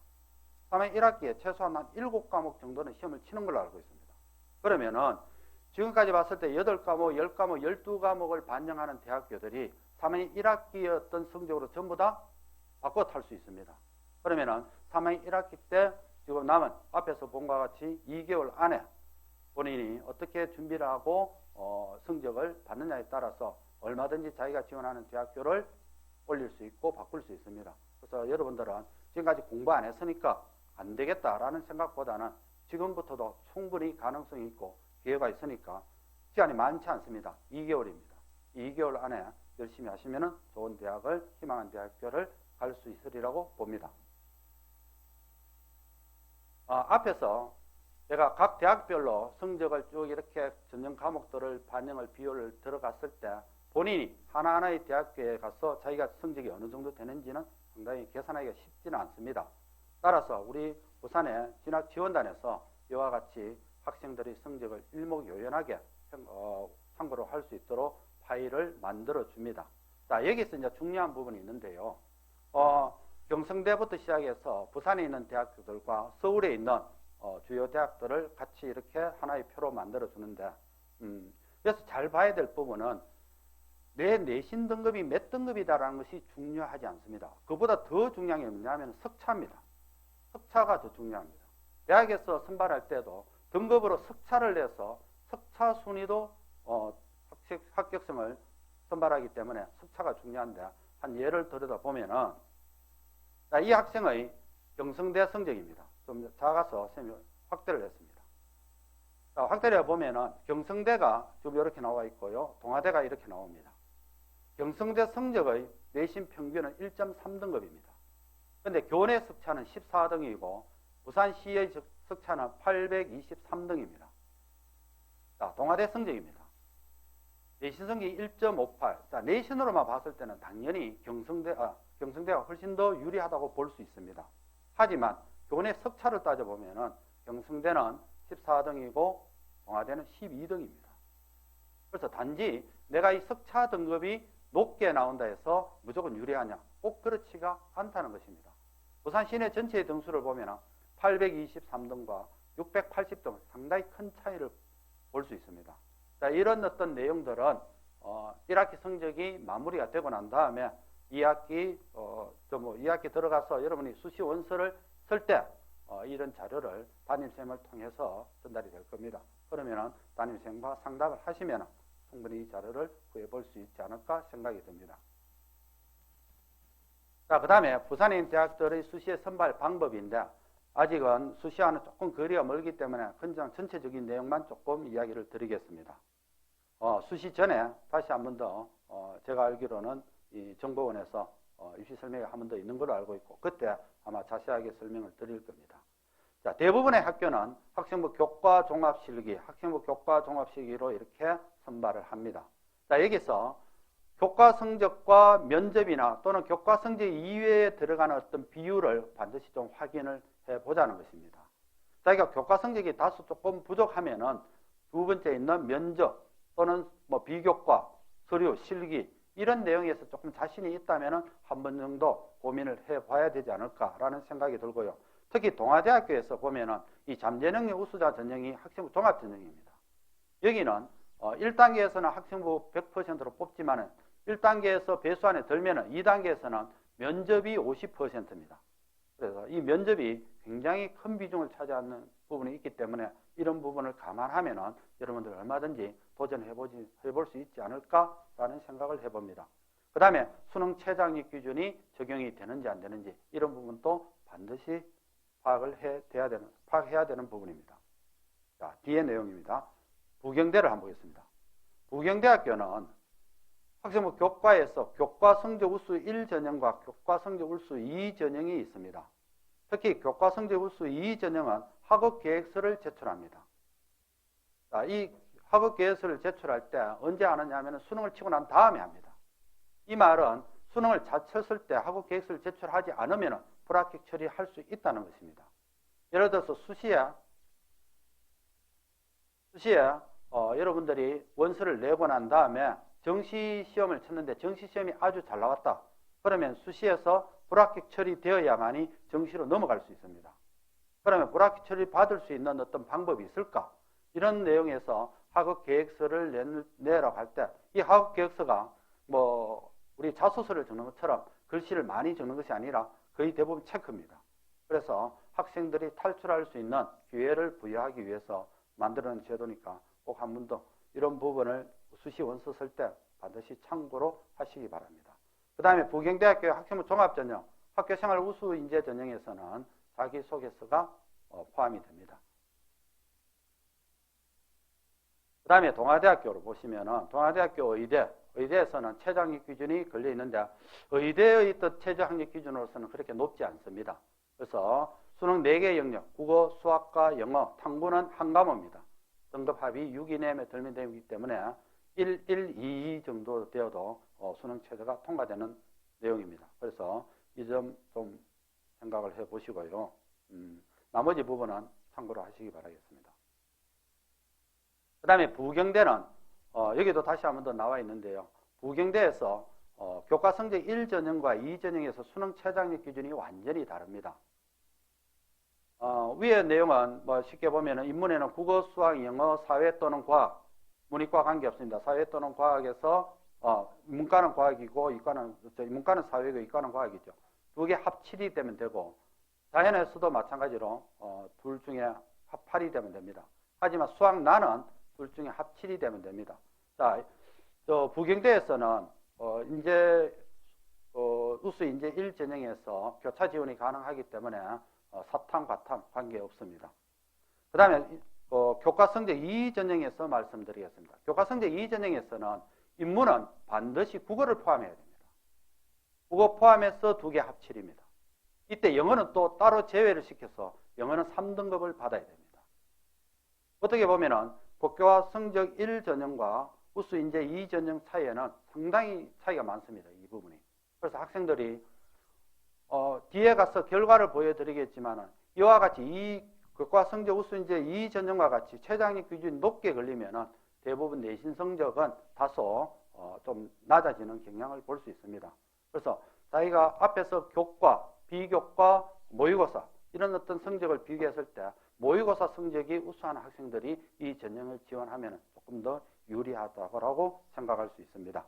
3학 1학기에 최소한 한 7과목 정도는 시험을 치는 걸로 알고 있습니다. 그러면은 지금까지 봤을 때 8과목, 10과목, 12과목을 반영하는 대학교들이 3학 1학기의 어떤 성적으로 전부 다 바꿔 탈 수 있습니다. 그러면은 3학 1학기 때 지금 남은 앞에서 본 것과 같이 2개월 안에 본인이 어떻게 준비를 하고 성적을 받느냐에 따라서 얼마든지 자기가 지원하는 대학교를 올릴 수 있고 바꿀 수 있습니다. 그래서 여러분들은 지금까지 공부 안 했으니까 안 되겠다라는 생각보다는 지금부터도 충분히 가능성이 있고 기회가 있으니까 시간이 많지 않습니다. 2개월입니다. 2개월 안에 열심히 하시면 좋은 대학을, 희망한 대학교를 갈 수 있으리라고 봅니다. 앞에서 제가 각 대학별로 성적을 쭉 이렇게 전형 과목들을 반영을 비율을 들어갔을 때 본인이 하나하나의 대학교에 가서 자기가 성적이 어느 정도 되는지는 상당히 계산하기가 쉽지는 않습니다. 따라서 우리 부산의 진학지원단에서 이와 같이 학생들의 성적을 일목요연하게 참고로 할 수 있도록 파일을 만들어 줍니다. 자, 여기서 이제 중요한 부분이 있는데요. 경성대부터 시작해서 부산에 있는 대학교들과 서울에 있는 주요 대학들을 같이 이렇게 하나의 표로 만들어 주는데, 그래서 잘 봐야 될 부분은 내 내신 등급이 몇 등급이다라는 것이 중요하지 않습니다. 그보다 더 중요한 게 뭐냐면 석차입니다. 석차가 더 중요합니다. 대학에서 선발할 때도 등급으로 석차를 내서 석차 순위도 합격생을 선발하기 때문에 석차가 중요한데, 한 예를 들어다 보면은, 이 학생의 경성대 성적입니다. 좀 작아서 선생님이 확대를 했습니다. 자, 확대를 해보면은 경성대가 지금 이렇게 나와 있고요. 동아대가 이렇게 나옵니다. 경성대 성적의 내신 평균은 1.3등급입니다. 그런데 교내 석차는 14등이고 부산시의 석차는 823등입니다. 자, 동아대 성적입니다. 내신 성적이 1.58. 자, 내신으로만 봤을 때는 당연히 경성대가 훨씬 더 유리하다고 볼 수 있습니다. 하지만 교내 석차를 따져보면은 경성대는 14등이고 동아대는 12등입니다. 그래서 단지 내가 이 석차 등급이 높게 나온다 해서 무조건 유리하냐? 꼭 그렇지가 않다는 것입니다. 부산 시내 전체의 등수를 보면 823등과 680등 상당히 큰 차이를 볼 수 있습니다. 자, 이런 어떤 내용들은 1학기 성적이 마무리가 되고 난 다음에 2학기 2학기 들어가서 여러분이 수시 원서를 쓸 때 이런 자료를 담임쌤을 통해서 전달이 될 겁니다. 그러면 담임쌤과 상담을 하시면 충분히 이 자료를 구해볼 수 있지 않을까 생각이 듭니다. 자, 그 다음에 부산에 있는 대학들의 수시의 선발 방법인데, 아직은 수시와는 조금 거리가 멀기 때문에 그냥 전체적인 내용만 조금 이야기를 드리겠습니다. 수시 전에 다시 한 번 더 제가 알기로는 이 정보원에서 입시 설명이 한 번 더 있는 걸로 알고 있고, 그때 아마 자세하게 설명을 드릴 겁니다. 자, 대부분의 학교는 학생부 교과 종합 실기, 학생부 교과 종합 실기로 이렇게 선발을 합니다. 자, 여기서 교과 성적과 면접이나 또는 교과 성적 이외에 들어가는 어떤 비율을 반드시 좀 확인을 해보자는 것입니다. 자기가 교과 성적이 다소 조금 부족하면은 두 번째 있는 면접 또는 비교과, 서류, 실기 이런 내용에서 조금 자신이 있다면은 한 번 정도 고민을 해봐야 되지 않을까라는 생각이 들고요. 특히 동아대학교에서 보면은 이 잠재능력 우수자 전형이 학생부 종합 전형입니다. 여기는 1단계에서는 학생부 100%로 뽑지만은 1단계에서 배수 안에 들면은 2단계에서는 면접이 50%입니다. 그래서 이 면접이 굉장히 큰 비중을 차지하는 부분이 있기 때문에 이런 부분을 감안하면은 여러분들 얼마든지 도전해볼 수 있지 않을까라는 생각을 해봅니다. 그 다음에 수능 최저학력 기준이 적용이 되는지 안 되는지 이런 부분도 반드시 파악해야 되는 부분입니다. 자, 뒤에 내용입니다. 부경대를 한번 보겠습니다. 부경대학교는 학생부 교과에서 교과 성적 우수 1전형과 교과 성적 우수 2전형이 있습니다. 특히 교과 성적 우수 2전형은 학업 계획서를 제출합니다. 자, 이 학업 계획서를 제출할 때 언제 하느냐 하면 수능을 치고 난 다음에 합니다. 이 말은 수능을 잘 쳤을 때 학업 계획서를 제출하지 않으면 불합격 처리할 수 있다는 것입니다. 예를 들어서 수시에 여러분들이 원서를 내고 난 다음에 정시 시험을 쳤는데 정시 시험이 아주 잘 나왔다. 그러면 수시에서 불합격 처리되어야만이 정시로 넘어갈 수 있습니다. 그러면 불합격 처리 받을 수 있는 어떤 방법이 있을까? 이런 내용에서 학업 계획서를 내라고 할 때 이 학업 계획서가 우리 자소서를 적는 것처럼 글씨를 많이 적는 것이 아니라 거의 대부분 체크입니다. 그래서 학생들이 탈출할 수 있는 기회를 부여하기 위해서 만들어낸 제도니까 꼭 한 번 더 이런 부분을 수시 원서 쓸 때 반드시 참고로 하시기 바랍니다. 그 다음에 부경대학교 학생부 종합전형, 학교생활 우수 인재 전형에서는 자기소개서가 포함이 됩니다. 그 다음에 동아대학교로 보시면은 동아대학교 의대에서는 최저학력 기준이 걸려 있는데 의대의 어떤 최저학력 기준으로서는 그렇게 높지 않습니다. 그래서 수능 4개 영역, 국어, 수학과 영어, 탐구는 한 과목입니다. 등급 합이 6 이내에 들면 되기 때문에 1, 2 정도 되어도 수능 최저가 통과되는 내용입니다. 그래서 이 점 좀 생각을 해 보시고요. 나머지 부분은 참고로 하시기 바라겠습니다. 그 다음에 부경대는 여기도 다시 한 번 더 나와 있는데요. 부경대에서 교과 성적 1전형과 2전형에서 수능 최저학력 기준이 완전히 다릅니다. 위의 내용은 뭐 쉽게 보면은 인문에는 국어, 수학, 영어, 사회 또는 과학, 문이과 관계없습니다. 사회 또는 과학에서 문과는 과학이고 문과는 사회고 이과는 과학이죠. 두 개 합7이 되면 되고 자연에서도 마찬가지로 둘 중에 합 8이 되면 됩니다. 하지만 수학 나는 둘 중에 합 7이 되면 됩니다. 자, 부경대에서는 우수 인재 1전형에서 교차 지원이 가능하기 때문에 사탐, 과탐 관계없습니다. 그 다음에 교과 성적 2전형에서 말씀드리겠습니다. 교과 성적 2전형에서는 인문은 반드시 국어를 포함해야 됩니다. 국어 포함해서 두 개 합 7입니다. 이때 영어는 또 따로 제외를 시켜서 영어는 3등급을 받아야 됩니다. 어떻게 보면은 국교과 성적 1전형과 우수 인재 2전형 사이에는 상당히 차이가 많습니다. 이 부분이. 그래서 학생들이 뒤에 가서 결과를 보여드리겠지만 이와 같이 이 교과 성적 우수 인재 2전형과 같이 최저학력 기준이 높게 걸리면은 대부분 내신 성적은 다소 좀 낮아지는 경향을 볼 수 있습니다. 그래서 자기가 앞에서 교과, 비교과, 모의고사 이런 어떤 성적을 비교했을 때 모의고사 성적이 우수한 학생들이 이 전형을 지원하면 조금 더 유리하다고 생각할 수 있습니다.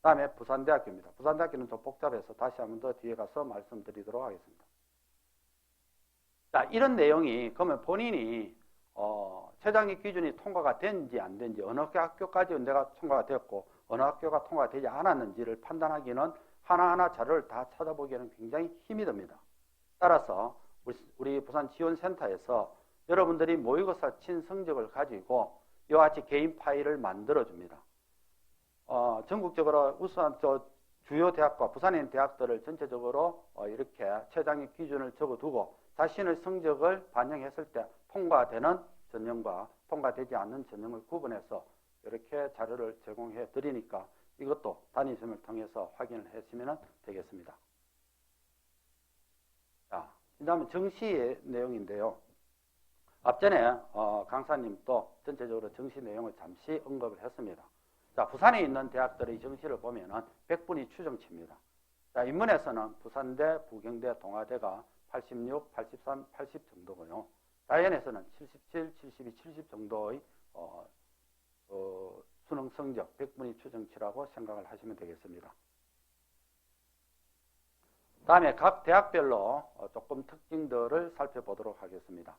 다음에 부산대학교입니다. 부산대학교는 좀 복잡해서 다시 한번 더 뒤에 가서 말씀드리도록 하겠습니다. 자, 이런 내용이 그러면 본인이 최저학력 기준이 통과가 된지 안 된지 어느 학교까지 내가 통과가 되었고 어느 학교가 통과가 되지 않았는지를 판단하기는 하나하나 자료를 다 찾아보기에는 굉장히 힘이 듭니다. 따라서 우리 부산지원센터에서 여러분들이 모의고사 친 성적을 가지고 이와 같이 개인 파일을 만들어줍니다. 전국적으로 우수한 주요 대학과 부산에 있는 대학들을 전체적으로 이렇게 최저학력 기준을 적어두고 자신의 성적을 반영했을 때 통과되는 전형과 통과되지 않는 전형을 구분해서 이렇게 자료를 제공해 드리니까 이것도 담임쌤을 통해서 확인을 하시면 되겠습니다. 자, 그 다음에 정시의 내용인데요. 앞전에 강사님도 전체적으로 정시 내용을 잠시 언급을 했습니다. 자, 부산에 있는 대학들의 정시를 보면은 100분위 추정치입니다. 자, 인문에서는 부산대, 부경대, 동아대가 86, 83, 80 정도고요. 자연에서는 77, 72, 70 정도의 수능 성적 100분위 추정치라고 생각을 하시면 되겠습니다. 다음에 각 대학별로 조금 특징들을 살펴보도록 하겠습니다.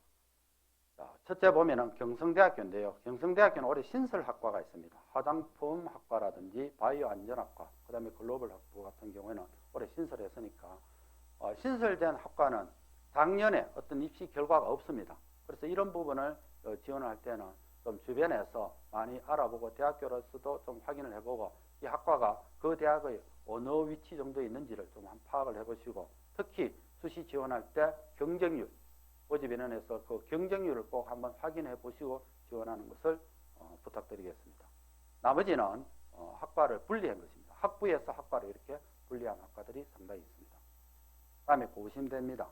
자, 첫째 보면은 경성대학교인데요. 경성대학교는 올해 신설학과가 있습니다. 화장품 학과라든지 바이오 안전학과, 그 다음에 글로벌 학부 같은 경우에는 올해 신설했으니까 신설된 학과는 작년에 어떤 입시 결과가 없습니다. 그래서 이런 부분을 지원을 할 때는 좀 주변에서 많이 알아보고 대학교로서도 좀 확인을 해보고 이 학과가 그 대학의 어느 위치 정도에 있는지를 좀 파악을 해보시고 특히 수시 지원할 때 경쟁률, 모집인원에서 그 경쟁률을 꼭 한번 확인해 보시고 지원하는 것을 부탁드리겠습니다. 나머지는 학과를 분리한 것입니다. 학부에서 학과를 이렇게 분리한 학과들이 상당히 있습니다. 다음에 고신대입니다.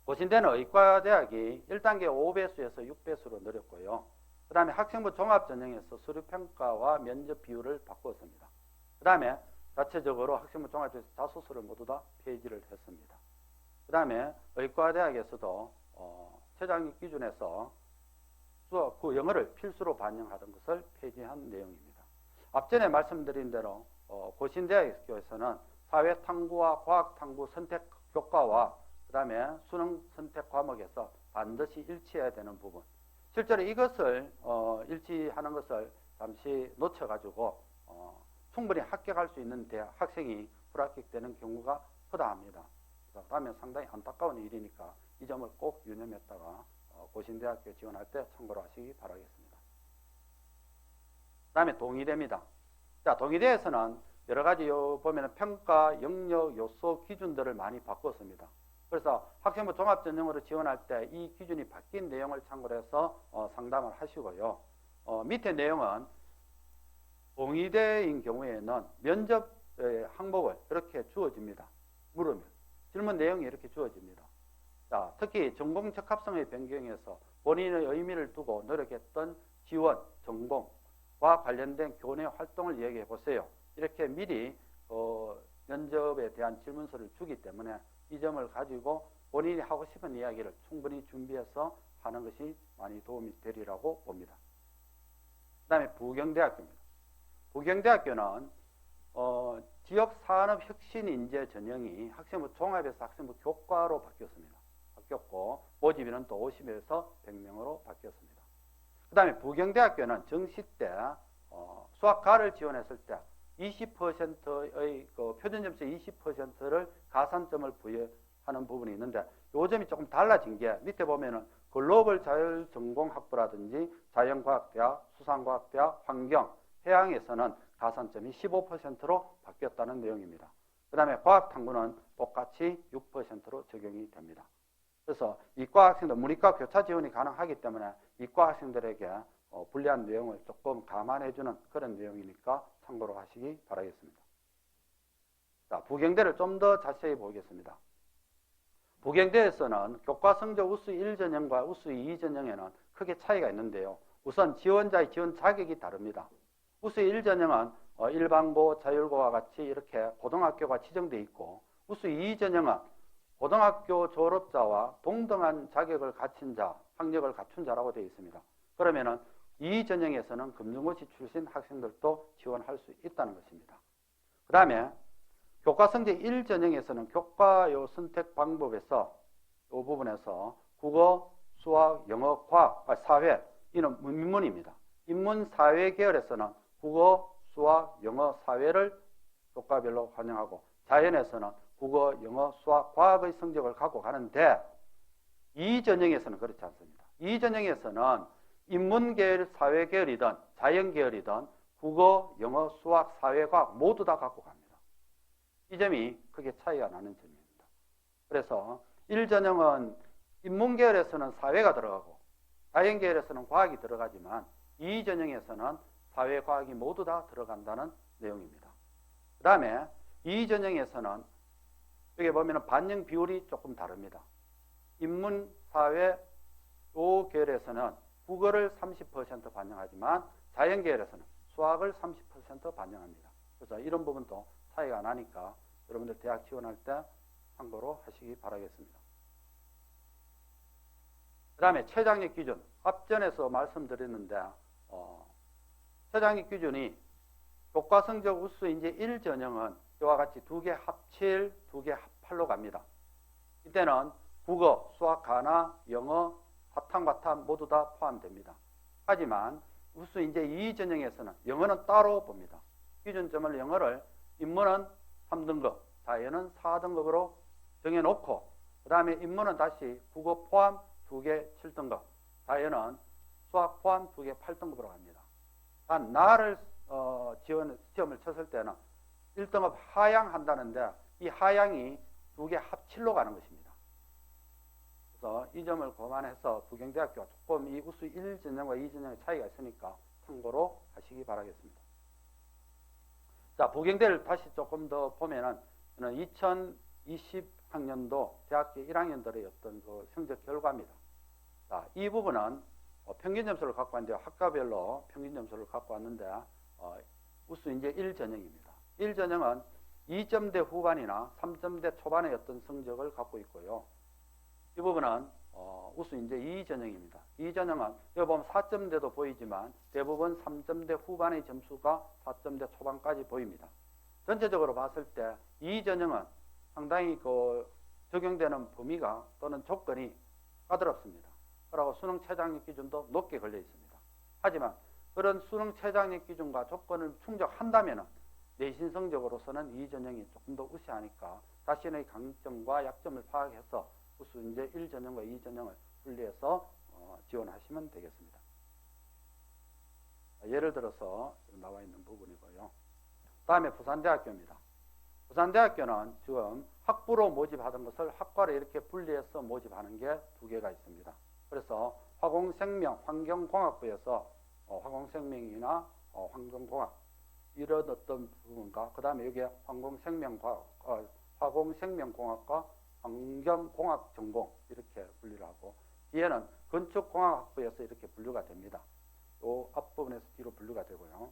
고신대는 의과대학이 1단계 5배수에서 6배수로 늘렸고요. 그 다음에 학생부 종합전형에서 수료평가와 면접 비율을 바꾸었습니다. 그 다음에 자체적으로 학생부 종합전형에서 자소서를 모두 다 폐지를 했습니다. 그 다음에 의과대학에서도 최저학력 기준에서 그 영어를 필수로 반영하던 것을 폐지한 내용입니다. 앞전에 말씀드린 대로 고신대학교에서는 사회탐구와 과학탐구 선택 교과와 그 다음에 수능 선택 과목에서 반드시 일치해야 되는 부분, 실제로 이것을 일치하는 것을 잠시 놓쳐가지고 충분히 합격할 수 있는 학생이 불합격되는 경우가 크다합니다. 그러면 상당히 안타까운 일이니까 이 점을 꼭 유념했다가 고신대학교 지원할 때 참고로 하시기 바라겠습니다. 그 다음에 동의대입니다. 자, 동의대에서는 여러 가지 보면 평가, 영역, 요소 기준들을 많이 바꿨습니다. 그래서 학생부 종합전형으로 지원할 때 이 기준이 바뀐 내용을 참고로 해서 상담을 하시고요. 밑에 내용은 동의대인 경우에는 면접 항목을 이렇게 주어집니다. 물으면 질문 내용이 이렇게 주어집니다. 자, 특히 전공 적합성의 변경에서 본인의 의미를 두고 노력했던 지원, 전공과 관련된 교내 활동을 얘기해 보세요. 이렇게 미리 면접에 대한 질문서를 주기 때문에 이 점을 가지고 본인이 하고 싶은 이야기를 충분히 준비해서 하는 것이 많이 도움이 되리라고 봅니다. 그 다음에 부경대학교입니다. 부경대학교는 지역산업혁신인재 전형이 학생부 종합에서 학생부 교과로 바뀌었고 모집인은 또 50에서 100명으로 바뀌었습니다. 그 다음에 부경대학교는 정시 때 수학과를 지원했을 때 20%의 표준점수의 20%를 가산점을 부여하는 부분이 있는데 요 점이 조금 달라진 게 밑에 보면은 글로벌 자율전공학부라든지 자연과학대학, 수산과학대학, 환경, 해양에서는 가산점이 15%로 바뀌었다는 내용입니다. 그 다음에 과학탐구는 똑같이 6%로 적용이 됩니다. 그래서 이과 학생들, 문이과 교차 지원이 가능하기 때문에 이과 학생들에게 불리한 내용을 조금 감안해주는 그런 내용이니까 참고로 하시기 바라겠습니다. 자, 부경대를 좀 더 자세히 보겠습니다. 부경대에서는 교과 성적 우수 1전형과 우수 2전형에는 크게 차이가 있는데요. 우선 지원자의 지원 자격이 다릅니다. 우수 1전형은 일반고, 자율고와 같이 이렇게 고등학교가 지정되어 있고 우수 2전형은 고등학교 졸업자와 동등한 자격을 갖춘 자, 학력을 갖춘 자라고 되어 있습니다. 그러면은 이 전형에서는 금융고시 출신 학생들도 지원할 수 있다는 것입니다. 그 다음에 교과성적 1전형에서는 교과요 선택 방법에서 이 부분에서 국어, 수학, 영어, 과학, 사회 이는 인문입니다. 인문 사회 계열에서는 국어, 수학, 영어, 사회를 교과별로 반영하고 자연에서는 국어, 영어, 수학, 과학의 성적을 갖고 가는데 이 전형에서는 그렇지 않습니다. 이 전형에서는 인문계열, 사회계열이든 자연계열이든 국어, 영어, 수학, 사회과학 모두 다 갖고 갑니다. 이 점이 크게 차이가 나는 점입니다. 그래서 1전형은 인문계열에서는 사회가 들어가고 자연계열에서는 과학이 들어가지만 2전형에서는 사회과학이 모두 다 들어간다는 내용입니다. 그 다음에 2전형에서는 여기 보면 반영 비율이 조금 다릅니다. 인문, 사회, 요 계열에서는 국어를 30% 반영하지만 자연계열에서는 수학을 30% 반영합니다. 그래서 이런 부분도 차이가 나니까 여러분들 대학 지원할 때 참고로 하시기 바라겠습니다. 그 다음에 최장력 기준, 앞전에서 말씀드렸는데 최장력 기준이 교과 성적 우수 이제 1전형은 이와 같이 2개 합7, 2개 합8로 갑니다. 이때는 국어, 수학, 가나, 영어, 사탐, 과탐 모두 다 포함됩니다. 하지만 우수 이제 2전형에서는 영어는 따로 봅니다. 기준점을 영어를 인문은 3등급, 자연은 4등급으로 정해놓고 그 다음에 인문은 다시 국어 포함 2개 7등급, 자연은 수학 포함 2개 8등급으로 갑니다. 단 나를 시험을 쳤을 때는 1등급 하향한다는데 이 하향이 2개 합7로 가는 것입니다. 그래서 이 점을 감안해서 부경대학교가 조금 이 우수 1전형과 2전형의 차이가 있으니까 참고로 하시기 바라겠습니다. 자, 부경대를 다시 조금 더 보면은 2020학년도 대학교 1학년들의 어떤 그 성적 결과입니다. 자, 이 부분은 평균 점수를 갖고 왔는데요. 학과별로 평균 점수를 갖고 왔는데 우수 이제 1전형입니다. 1전형은 2점대 후반이나 3점대 초반의 어떤 성적을 갖고 있고요. 이 부분은 우수 이제 2전형입니다. 2전형은 여기 보면 4점대도 보이지만 대부분 3점대 후반의 점수가 4점대 초반까지 보입니다. 전체적으로 봤을 때 2전형은 상당히 적용되는 범위가 또는 조건이 까다롭습니다. 그리고 수능 최장력 기준도 높게 걸려 있습니다. 하지만 그런 수능 최장력 기준과 조건을 충족한다면 내신 성적으로서는 2전형이 조금 더 우세하니까 자신의 강점과 약점을 파악해서 우수 이제 1전형과 2전형을 분리해서 지원하시면 되겠습니다. 예를 들어서 나와 있는 부분이고요. 다음에 부산대학교입니다. 부산대학교는 지금 학부로 모집하던 것을 학과로 이렇게 분리해서 모집하는 게 2개가 있습니다. 그래서 화공생명, 환경공학부에서 화공생명이나 환경공학 이런 어떤 부분과 그 다음에 여기에 화공생명공학과 환경공학 전공 이렇게 분리를 하고 뒤에는 건축공학부에서 이렇게 분류가 됩니다. 이 앞부분에서 뒤로 분류가 되고요.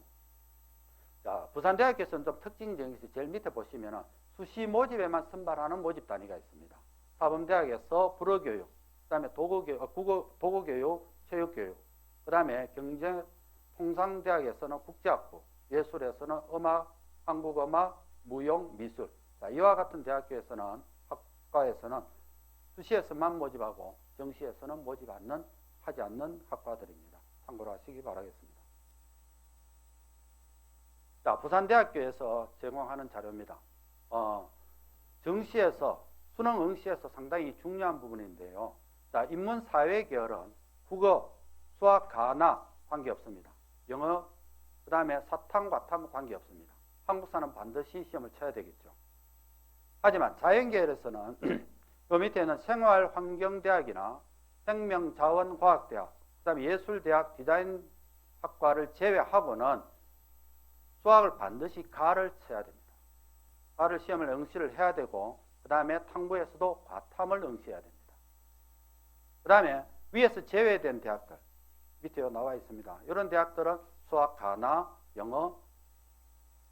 자, 부산대학교에서는 좀 특징적인 것이 제일 밑에 보시면은 수시 모집에만 선발하는 모집 단위가 있습니다. 사범대학에서 불어교육, 그다음에 도구교육, 체육교육, 그다음에 경제 통상대학에서는 국제학부, 예술에서는 음악, 한국음악, 무용, 미술. 자, 이와 같은 대학교에서는 학과에서는 수시에서만 모집하고 정시에서는 하지 않는 학과들입니다. 참고로 하시기 바라겠습니다. 자, 부산대학교에서 제공하는 자료입니다. 정시에서 수능 응시에서 상당히 중요한 부분인데요. 자, 인문 사회 계열은 국어, 수학, 가나 관계없습니다. 영어, 그 다음에 사탐, 과탐 관계없습니다. 한국사는 반드시 시험을 쳐야 되겠죠. 하지만 자연계열에서는 그 밑에는 생활환경대학이나 생명자원과학대학, 그 다음에 예술대학 디자인학과를 제외하고는 수학을 반드시 가를 쳐야 됩니다. 가를 시험을 응시를 해야 되고 그 다음에 탕부에서도 과탐을 응시해야 됩니다. 그 다음에 위에서 제외된 대학들 밑에 나와 있습니다. 이런 대학들은 수학, 가나, 영어,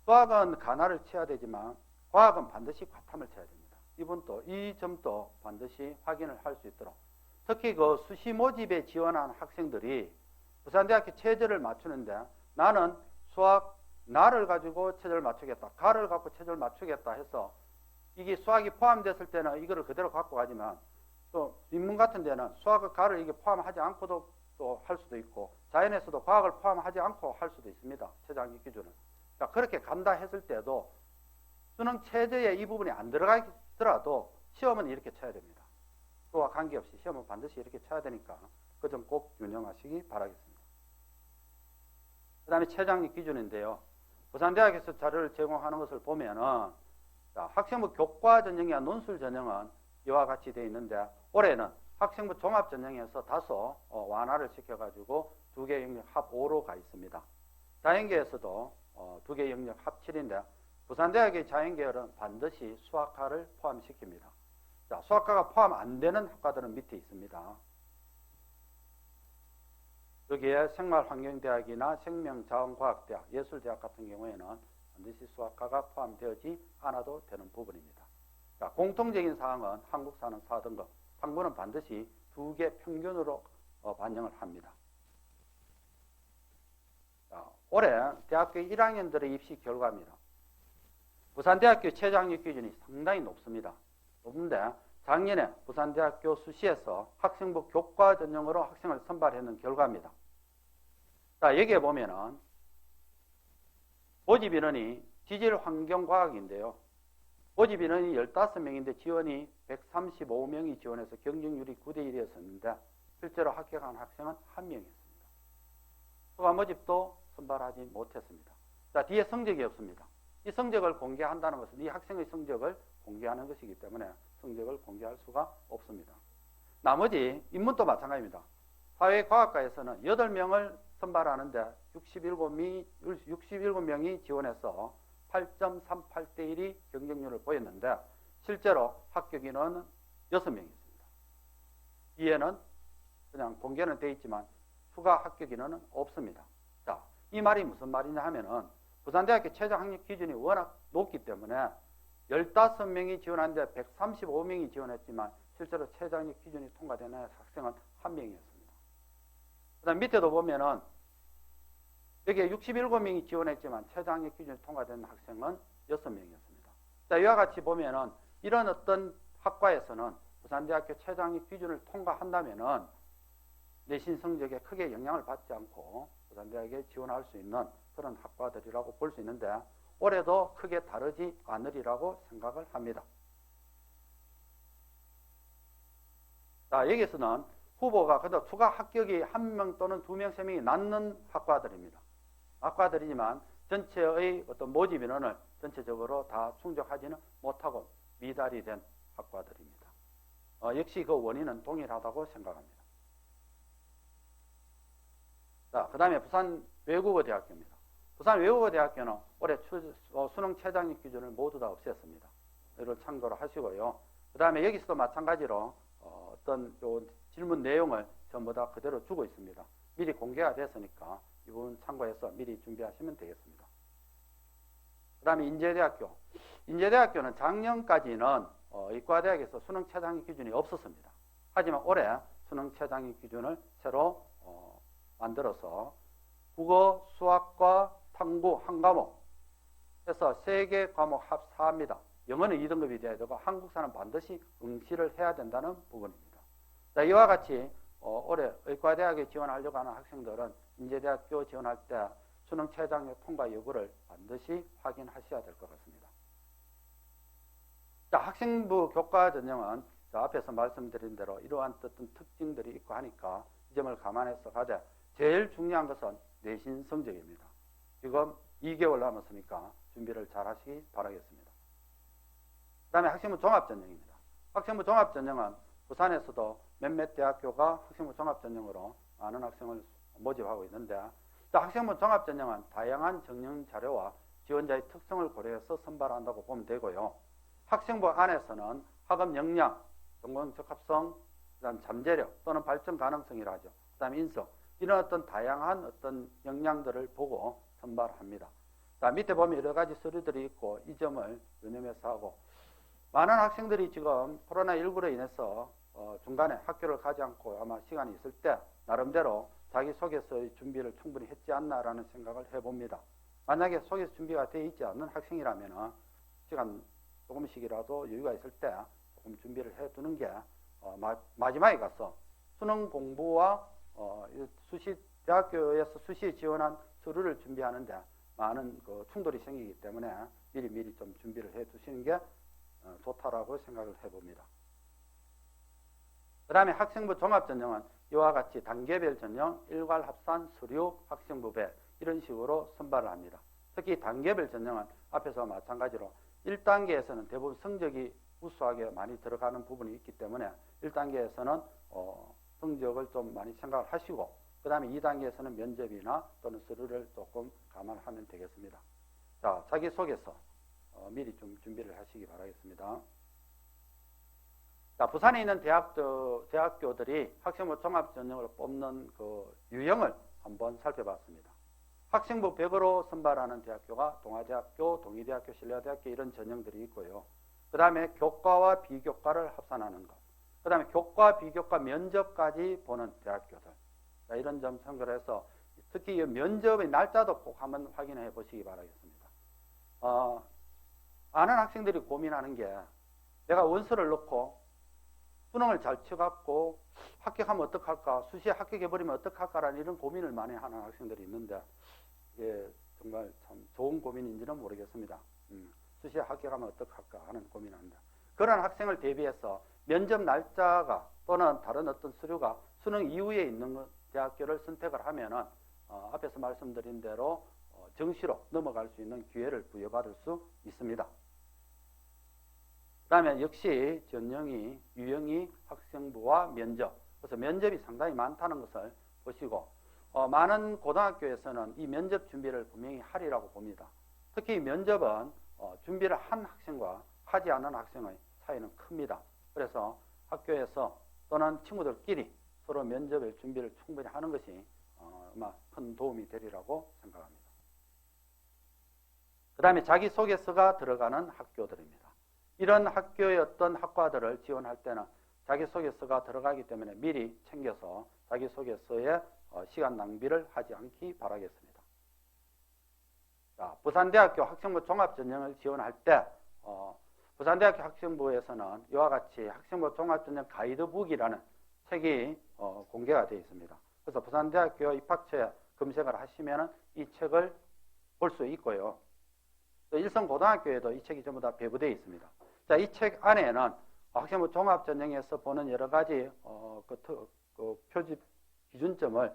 수학은 가나를 쳐야 되지만 과학은 반드시 과탐을 쳐야 됩니다. 이 점도 반드시 확인을 할 수 있도록 특히 그 수시 모집에 지원한 학생들이 부산대학교 체제를 맞추는데 나는 수학 나를 가지고 체제를 맞추겠다, 가를 갖고 체제를 맞추겠다 해서 이게 수학이 포함됐을 때는 이거를 그대로 갖고 가지만 또 인문 같은 데는 수학과 가를 이게 포함하지 않고도 또 할 수도 있고 자연에서도 과학을 포함하지 않고 할 수도 있습니다. 최저학력 기준은. 자, 그렇게 간다 했을 때도 수능 체제에 이 부분이 안 들어가더라도 시험은 이렇게 쳐야 됩니다. 또와 관계없이 시험은 반드시 이렇게 쳐야 되니까 그 점 꼭 유념하시기 바라겠습니다. 그 다음에 최저학력 기준인데요. 부산대학에서 자료를 제공하는 것을 보면은 자, 학생부 교과 전형이나 논술 전형은 이와 같이 되어 있는데 올해는 학생부 종합 전형에서 다소 완화를 시켜가지고 2개 영역 합 5로 가 있습니다. 자연계에서도 2개 영역 합 7인데 부산대학의 자연계열은 반드시 수학과를 포함시킵니다. 자, 수학과가 포함 안 되는 학과들은 밑에 있습니다. 여기에 생활환경대학이나 생명자원과학대학, 예술대학 같은 경우에는 반드시 수학과가 포함되지 않아도 되는 부분입니다. 자, 공통적인 사항은 한국사는 4등급, 탕부는 반드시 2개 평균으로 반영을 합니다. 자, 올해 대학교 1학년들의 입시 결과입니다. 부산대학교 최저학력 기준이 상당히 높습니다. 높은데 작년에 부산대학교 수시에서 학생부 교과 전형으로 학생을 선발했는 결과입니다. 자, 여기에 보면은 모집 인원이 지질환경과학인데요. 모집 인원이 15명인데 지원이 135명이 지원해서 경쟁률이 9대1이었었는데 실제로 합격한 학생은 1명이었습니다. 추가 모집도 선발하지 못했습니다. 자, 뒤에 성적이 없습니다. 이 성적을 공개한다는 것은 이 학생의 성적을 공개하는 것이기 때문에 성적을 공개할 수가 없습니다. 나머지 인문도 마찬가지입니다. 사회과학과에서는 8명을 선발하는데 67명이 지원해서 8.38대1이 경쟁률을 보였는데 실제로 합격 인원은 6명이 있습니다. 이에는 그냥 공개는 되어 있지만 추가 합격 인원은 없습니다. 자, 이 말이 무슨 말이냐 하면은 부산대학교 최저학력 기준이 워낙 높기 때문에 15명이 지원하는데 135명이 지원했지만 실제로 최저학력 기준이 통과되는 학생은 1명이었습니다. 그 다음 밑에도 보면은 여기에 67명이 지원했지만 최저학력 기준이 통과된 학생은 6명이었습니다. 자, 이와 같이 보면은 이런 어떤 학과에서는 부산대학교 최저학력 기준을 통과한다면은 내신 성적에 크게 영향을 받지 않고 부산대학에 지원할 수 있는 그런 학과들이라고 볼 수 있는데 올해도 크게 다르지 않으리라고 생각을 합니다. 자, 여기서는 후보가 그래도 추가 합격이 1명 또는 2명, 3명이 남는 학과들입니다. 학과들이지만 전체의 어떤 모집 인원을 전체적으로 다 충족하지는 못하고 미달이 된 학과들입니다. 역시 그 원인은 동일하다고 생각합니다. 자, 그 다음에 부산 외국어 대학교입니다. 부산 외국어 대학교는 올해 수능 최저학력 기준을 모두 다 없앴습니다. 이를 참고로 하시고요. 그 다음에 여기서도 마찬가지로 어떤 요 질문 내용을 전부 다 그대로 주고 있습니다. 미리 공개가 됐으니까 이 부분 참고해서 미리 준비하시면 되겠습니다. 그다음에 인제대학교. 인제대학교는 작년까지는 의과대학에서 수능 최장기 기준이 없었습니다. 하지만 올해 수능 최장기 기준을 새로 만들어서 국어, 수학과 탐구 한 과목 해서 3개 과목 합사합니다. 영어는 2등급이 돼야 되고 한국사는 반드시 응시를 해야 된다는 부분입니다. 자, 이와 같이 올해 의과대학에 지원하려고 하는 학생들은 인제대학교 지원할 때 수능 최장기 통과 여부를 반드시 확인하셔야 될 것 같습니다. 자, 학생부 교과 전형은 앞에서 말씀드린 대로 이러한 어떤 특징들이 있고 하니까 이 점을 감안해서 가되 제일 중요한 것은 내신 성적입니다. 지금 2개월 남았으니까 준비를 잘 하시기 바라겠습니다. 그 다음에 학생부 종합전형입니다. 학생부 종합전형은 부산에서도 몇몇 대학교가 학생부 종합전형으로 많은 학생을 모집하고 있는데, 학생부 종합전형은 다양한 전형 자료와 지원자의 특성을 고려해서 선발한다고 보면 되고요. 학생부 안에서는 학업 역량, 전공 적합성, 그다음 잠재력 또는 발전 가능성이라 하죠. 그다음 인성, 이런 어떤 다양한 어떤 역량들을 보고 선발합니다. 자, 밑에 보면 여러 가지 서류들이 있고 이 점을 유념해서 하고, 많은 학생들이 지금 코로나19로 인해서 중간에 학교를 가지 않고 아마 시간이 있을 때 나름대로 자기소개서의 준비를 충분히 했지 않나라는 생각을 해봅니다. 만약에 소개서 준비가 되어 있지 않는 학생이라면 시간 조금씩이라도 여유가 있을 때 조금 준비를 해두는 게 마지막에 가서 수능 공부와 대학교에서 수시에 지원한 서류를 준비하는데 많은 충돌이 생기기 때문에 미리 좀 준비를 해두시는 게 좋다라고 생각을 해봅니다. 그 다음에 학생부 종합전형은 이와 같이 단계별 전형, 일괄 합산, 서류, 학생부배 이런 식으로 선발을 합니다. 특히 단계별 전형은 앞에서 마찬가지로 1단계에서는 대부분 성적이 우수하게 많이 들어가는 부분이 있기 때문에 1단계에서는 성적을 좀 많이 생각을 하시고, 그 다음에 2단계에서는 면접이나 또는 서류를 조금 감안하면 되겠습니다. 자, 자기소개서 미리 좀 준비를 하시기 바라겠습니다. 자, 부산에 있는 대학교들이 학생부 종합전형으로 뽑는 그 유형을 한번 살펴봤습니다. 학생부 100으로 선발하는 대학교가 동아대학교, 동의대학교, 신라대학교 이런 전형들이 있고요. 그 다음에 교과와 비교과를 합산하는 것. 그 다음에 교과, 비교과, 면접까지 보는 대학교들. 자, 이런 점 참고를 해서 특히 면접의 날짜도 꼭 한번 확인해 보시기 바라겠습니다. 많은 학생들이 고민하는 게 내가 원서를 넣고 수능을 잘 쳐갖고 합격하면 어떡할까, 수시에 합격해버리면 어떡할까라는 이런 고민을 많이 하는 학생들이 있는데 이게 정말 참 좋은 고민인지는 모르겠습니다. 수시에 합격하면 어떡할까 하는 고민합니다. 그런 학생을 대비해서 면접 날짜가 또는 다른 어떤 서류가 수능 이후에 있는 대학교를 선택을 하면은 앞에서 말씀드린 대로 정시로 넘어갈 수 있는 기회를 부여받을 수 있습니다. 그 다음에 역시 전형이 유형이 학생부와 면접, 그래서 면접이 상당히 많다는 것을 보시고, 많은 고등학교에서는 이 면접 준비를 분명히 하리라고 봅니다. 특히 면접은 준비를 한 학생과 하지 않은 학생의 차이는 큽니다. 그래서 학교에서 또는 친구들끼리 서로 면접의 준비를 충분히 하는 것이 아마 큰 도움이 되리라고 생각합니다. 그 다음에 자기소개서가 들어가는 학교들입니다. 이런 학교의 어떤 학과들을 지원할 때는 자기소개서가 들어가기 때문에 미리 챙겨서 자기소개서에 시간 낭비를 하지 않기 바라겠습니다. 자, 부산대학교 학생부 종합전형을 지원할 때 부산대학교 학생부에서는 이와 같이 학생부 종합전형 가이드북이라는 책이 공개가 되어 있습니다. 그래서 부산대학교 입학처에 검색을 하시면 이 책을 볼 수 있고요. 또 일성고등학교에도 이 책이 전부 다 배부되어 있습니다. 자, 이 책 안에는 학생부 종합전형에서 보는 여러 가지 표집 기준점을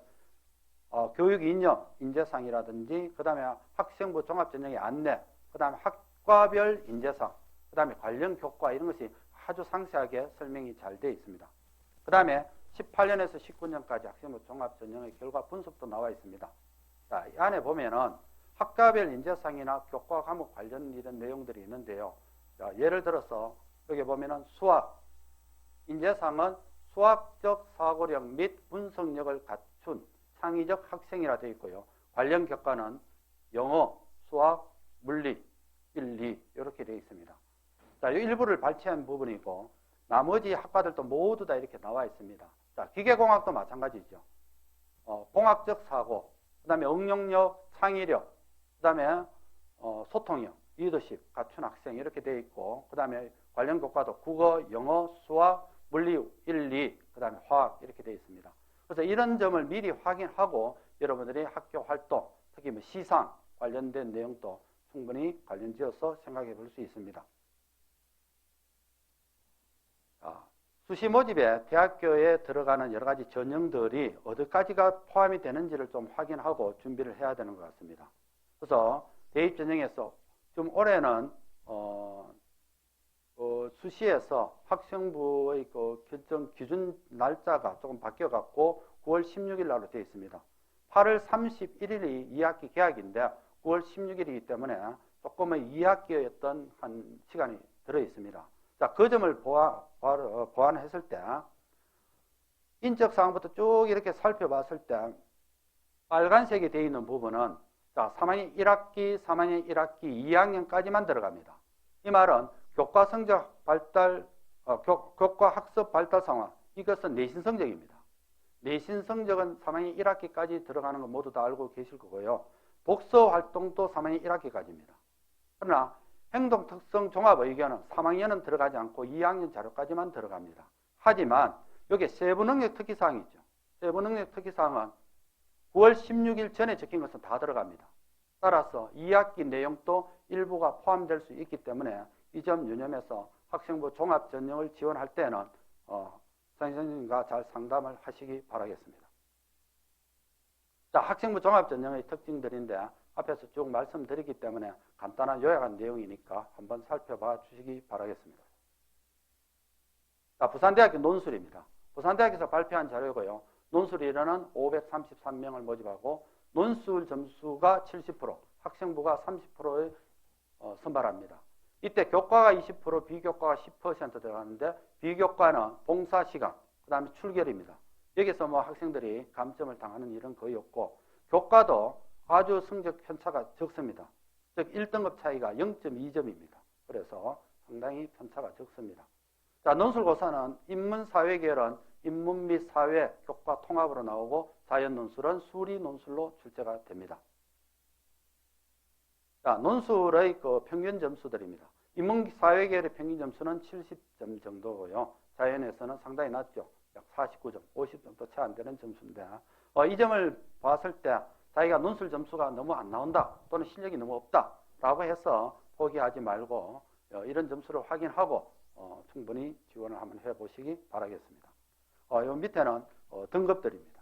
교육 이념, 인재상이라든지 그 다음에 학생부 종합전형의 안내, 그 다음에 학과별 인재상, 그 다음에 관련 교과 이런 것이 아주 상세하게 설명이 잘 되어 있습니다. 그 다음에 18년에서 19년까지 학생부 종합전형의 결과 분석도 나와 있습니다. 자, 이 안에 보면은 학과별 인재상이나 교과 과목 관련 이런 내용들이 있는데요. 자, 예를 들어서 여기 보면은 수학 인재상은 수학적 사고력 및 분석력을 갖춘 창의적 학생이라 되어 있고요. 관련 교과는 영어, 수학, 물리, 1, 2 이렇게 되어 있습니다. 자, 이 일부를 발췌한 부분이고 나머지 학과들도 모두 다 이렇게 나와 있습니다. 자, 기계공학도 마찬가지죠. 공학적 사고, 그 다음에 응용력, 창의력, 그 다음에 소통력, 리더십, 갖춘 학생 이렇게 되어 있고, 그 다음에 관련 교과도 국어, 영어, 수학, 물리, 1, 2, 그 다음에 화학 이렇게 되어 있습니다. 그래서 이런 점을 미리 확인하고 여러분들이 학교 활동, 특히 뭐 시상 관련된 내용도 충분히 관련지어서 생각해 볼 수 있습니다. 수시 모집에 대학교에 들어가는 여러 가지 전형들이 어디까지가 포함이 되는지를 좀 확인하고 준비를 해야 되는 것 같습니다. 그래서 대입 전형에서 좀 올해는 수시에서 학생부의 그 결정 기준 날짜가 조금 바뀌어갖고 9월 16일 날로 되어 있습니다. 8월 31일이 2학기 개학인데 9월 16일이기 때문에 조금의 2학기였던 한 시간이 들어 있습니다. 자, 그 점을 보완했을 때 인적 사항부터 쭉 이렇게 살펴봤을 때 빨간색이 되어 있는 부분은 자, 3학년 1학기, 3학년 1학기, 2학년까지만 들어갑니다. 이 말은 교과 성적 발달, 교과 학습 발달 상황, 이것은 내신 성적입니다. 내신 성적은 3학년 1학기까지 들어가는 거 모두 다 알고 계실 거고요. 독서 활동도 3학년 1학기까지입니다. 그러나 행동 특성 종합 의견은 3학년은 들어가지 않고 2학년 자료까지만 들어갑니다. 하지만 여기 세부 능력 특기사항이 있죠. 세부 능력 특기사항은 9월 16일 전에 적힌 것은 다 들어갑니다. 따라서 2학기 내용도 일부가 포함될 수 있기 때문에 이 점 유념해서 학생부 종합 전형을 지원할 때는 선생님과 잘 상담을 하시기 바라겠습니다. 자, 학생부 종합 전형의 특징들인데 앞에서 쭉 말씀드리기 때문에 간단한 요약한 내용이니까 한번 살펴봐 주시기 바라겠습니다. 자, 부산대학교 논술입니다. 부산대학에서 발표한 자료고요. 논술위원은 533명을 모집하고 논술 점수가 70%, 학생부가 30%를 선발합니다. 이때 교과가 20%, 비교과가 10% 들어가는데 비교과는 봉사시간, 그 다음에 출결입니다. 여기서 뭐 학생들이 감점을 당하는 일은 거의 없고 교과도 아주 성적 편차가 적습니다. 즉 1등급 차이가 0.2점입니다. 그래서 상당히 편차가 적습니다. 자, 논술고사는 인문사회계열은 인문 및 사회 교과 통합으로 나오고 자연논술은 수리 논술로 출제가 됩니다. 자, 논술의 그 평균 점수들입니다. 인문사회계열의 평균 점수는 70점 정도고요. 자연에서는 상당히 낮죠. 약 49점, 50점도 채 안 되는 점수인데 이 점을 봤을 때 자기가 논술 점수가 너무 안 나온다 또는 실력이 너무 없다 라고 해서 포기하지 말고 이런 점수를 확인하고 충분히 지원을 한번 해보시기 바라겠습니다. 요 밑에는 등급들입니다.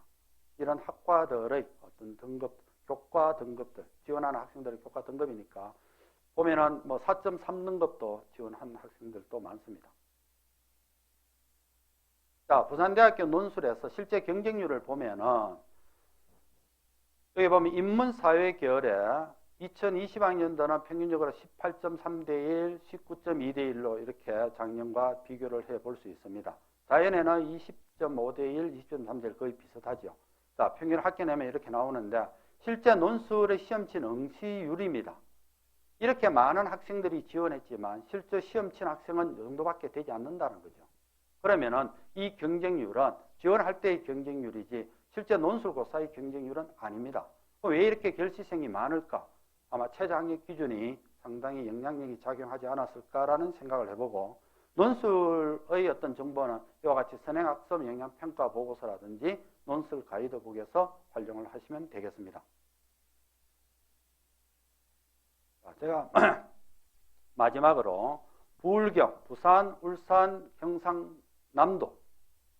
이런 학과들의 어떤 등급, 교과 등급들, 지원하는 학생들의 교과 등급이니까 보면은 뭐 4.3등급도 지원한 학생들도 많습니다. 자, 부산대학교 논술에서 실제 경쟁률을 보면은 여기 보면 인문사회 계열에 2020학년도는 평균적으로 18.3대 1, 19.2대 1로 이렇게 작년과 비교를 해볼 수 있습니다. 자연에는 20.5대 1, 20.3대 1 거의 비슷하죠. 자, 평균 합계 내면 이렇게 나오는데 실제 논술의 시험 친 응시율입니다. 이렇게 많은 학생들이 지원했지만 실제 시험 친 학생은 이 정도밖에 되지 않는다는 거죠. 그러면은 이 경쟁률은 지원할 때의 경쟁률이지 실제 논술고사의 경쟁률은 아닙니다. 왜 이렇게 결시생이 많을까? 아마 최저학력 기준이 상당히 영향력이 작용하지 않았을까라는 생각을 해보고 논술의 어떤 정보는 이와 같이 선행학습 영향평가 보고서라든지 논술 가이드북에서 활용을 하시면 되겠습니다. 자, 제가 마지막으로 부울경, 부산, 울산, 경상남도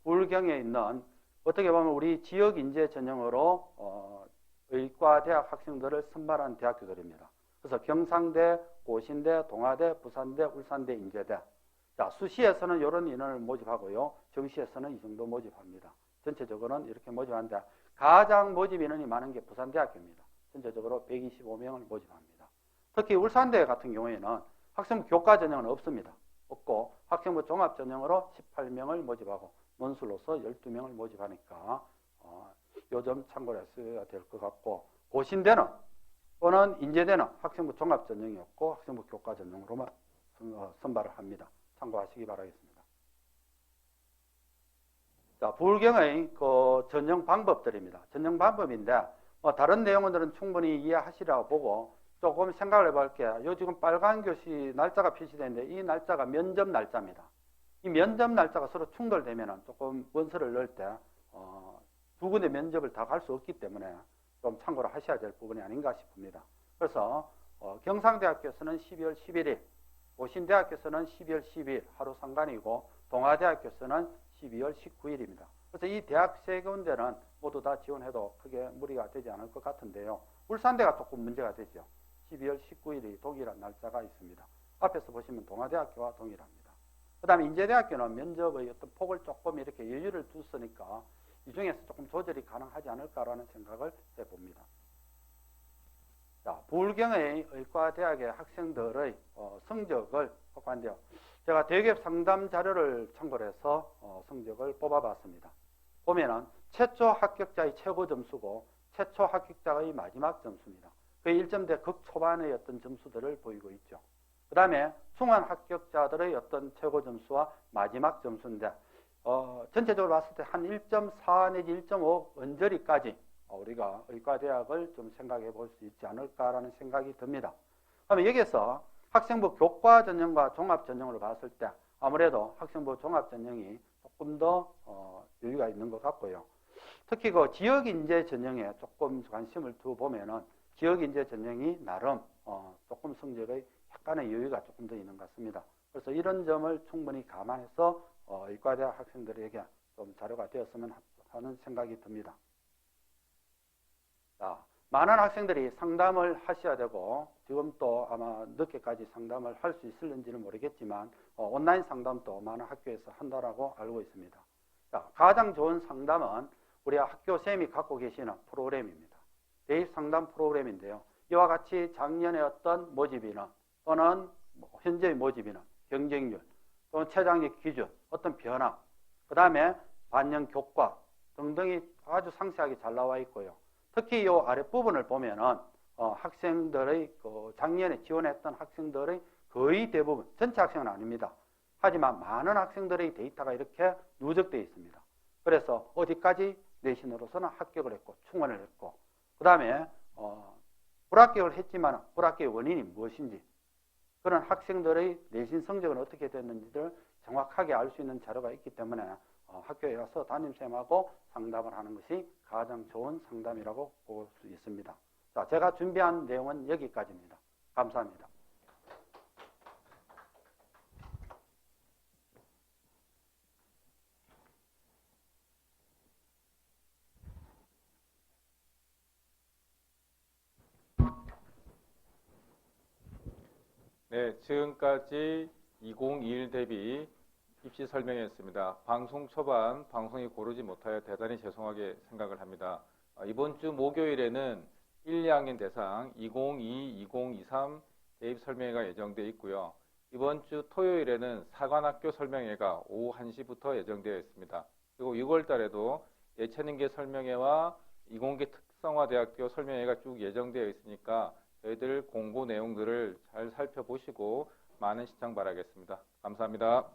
부울경에 있는 어떻게 보면 우리 지역 인재 전형으로 의과대학 학생들을 선발한 대학교들입니다. 그래서 경상대, 고신대, 동아대, 부산대, 울산대, 인제대. 자, 수시에서는 이런 인원을 모집하고요. 정시에서는 이 정도 모집합니다. 전체적으로는 이렇게 모집하는데 가장 모집 인원이 많은 게 부산대학교입니다. 전체적으로 125명을 모집합니다. 특히 울산대 같은 경우에는 학생부 교과 전형은 없습니다. 없고 학생부 종합 전형으로 18명을 모집하고 논술로서 12명을 모집하니까 요 점 참고를 했어야 될 것 같고 고신대는 또는 인제대는 학생부 종합 전형이었고 학생부 교과 전형으로만 선발을 합니다. 참고하시기 바라겠습니다. 자, 부울경의 그 전형 방법들입니다. 전형 방법인데 다른 내용들은 충분히 이해하시라고 보고 조금 생각을 해볼게요. 요 지금 빨간 교시 날짜가 표시되는데 이 날짜가 면접 날짜입니다. 이 면접 날짜가 서로 충돌되면 조금 원서를 넣을 때 두 군데 면접을 다 갈 수 없기 때문에 좀 참고를 하셔야 될 부분이 아닌가 싶습니다. 그래서 경상대학교에서는 12월 11일, 오신대학교에서는 12월 12일 하루 상관이고 동아대학교에서는 12월 19일입니다. 그래서 이 대학 세 군데는 모두 다 지원해도 크게 무리가 되지 않을 것 같은데요. 울산대가 조금 문제가 되죠. 12월 19일이 동일한 날짜가 있습니다. 앞에서 보시면 동아대학교와 동일합니다. 그 다음에 인제대학교는 면접의 어떤 폭을 조금 이렇게 여유를 뒀으니까 이 중에서 조금 조절이 가능하지 않을까라는 생각을 해봅니다. 자, 부울경의 의과대학의 학생들의 성적을 확보한데요. 제가 대기업 상담 자료를 참고를 해서 성적을 뽑아봤습니다. 보면은 최초 합격자의 최고 점수고 최초 합격자의 마지막 점수입니다. 그 1점대 극초반의 어떤 점수들을 보이고 있죠. 그 다음에 중간 합격자들의 어떤 최고 점수와 마지막 점수인데 전체적으로 봤을 때 한 1.4 내지 1.5 언저리까지 우리가 의과대학을 좀 생각해 볼 수 있지 않을까라는 생각이 듭니다. 그러면 여기서 학생부 교과 전형과 종합 전형으로 봤을 때 아무래도 학생부 종합 전형이 조금 더 여유가 있는 것 같고요. 특히 그 지역인재 전형에 조금 관심을 두보면은 지역인재 전형이 나름 조금 성적의 약간의 여유가 조금 더 있는 것 같습니다. 그래서 이런 점을 충분히 감안해서 의과대학 학생들에게 좀 자료가 되었으면 하는 생각이 듭니다. 자, 많은 학생들이 상담을 하셔야 되고 지금 또 아마 늦게까지 상담을 할 수 있을는지는 모르겠지만 온라인 상담도 많은 학교에서 한다라고 알고 있습니다. 자, 가장 좋은 상담은 우리 학교 쌤이 갖고 계시는 프로그램입니다. 대입 상담 프로그램인데요. 이와 같이 작년의 어떤 모집이나 또는 현재의 모집이나 경쟁률 또는 최장력 기준, 어떤 변화, 그 다음에 반영 교과 등등이 아주 상세하게 잘 나와 있고요. 특히 이 아랫부분을 보면은 학생들의 작년에 지원했던 학생들의 거의 대부분, 전체 학생은 아닙니다. 하지만 많은 학생들의 데이터가 이렇게 누적되어 있습니다. 그래서 어디까지 내신으로서는 합격을 했고 충원을 했고 그 다음에 불합격을 했지만 불합격의 원인이 무엇인지 그런 학생들의 내신 성적은 어떻게 됐는지를 정확하게 알 수 있는 자료가 있기 때문에 학교에 가서 담임쌤하고 상담을 하는 것이 가장 좋은 상담이라고 볼 수 있습니다. 자, 제가 준비한 내용은 여기까지입니다. 감사합니다. 네, 지금까지 2021 대비 입시 설명이었습니다. 방송 초반 방송이 고르지 못하여 대단히 죄송하게 생각을 합니다. 이번 주 목요일에는 1, 2학년 대상 2022, 2023 대입 설명회가 예정되어 있고요. 이번 주 토요일에는 사관학교 설명회가 오후 1시부터 예정되어 있습니다. 그리고 6월 달에도 예체능계 설명회와 이공계 특성화대학교 설명회가 쭉 예정되어 있으니까 저희들 공고 내용들을 잘 살펴보시고 많은 시청 바라겠습니다. 감사합니다.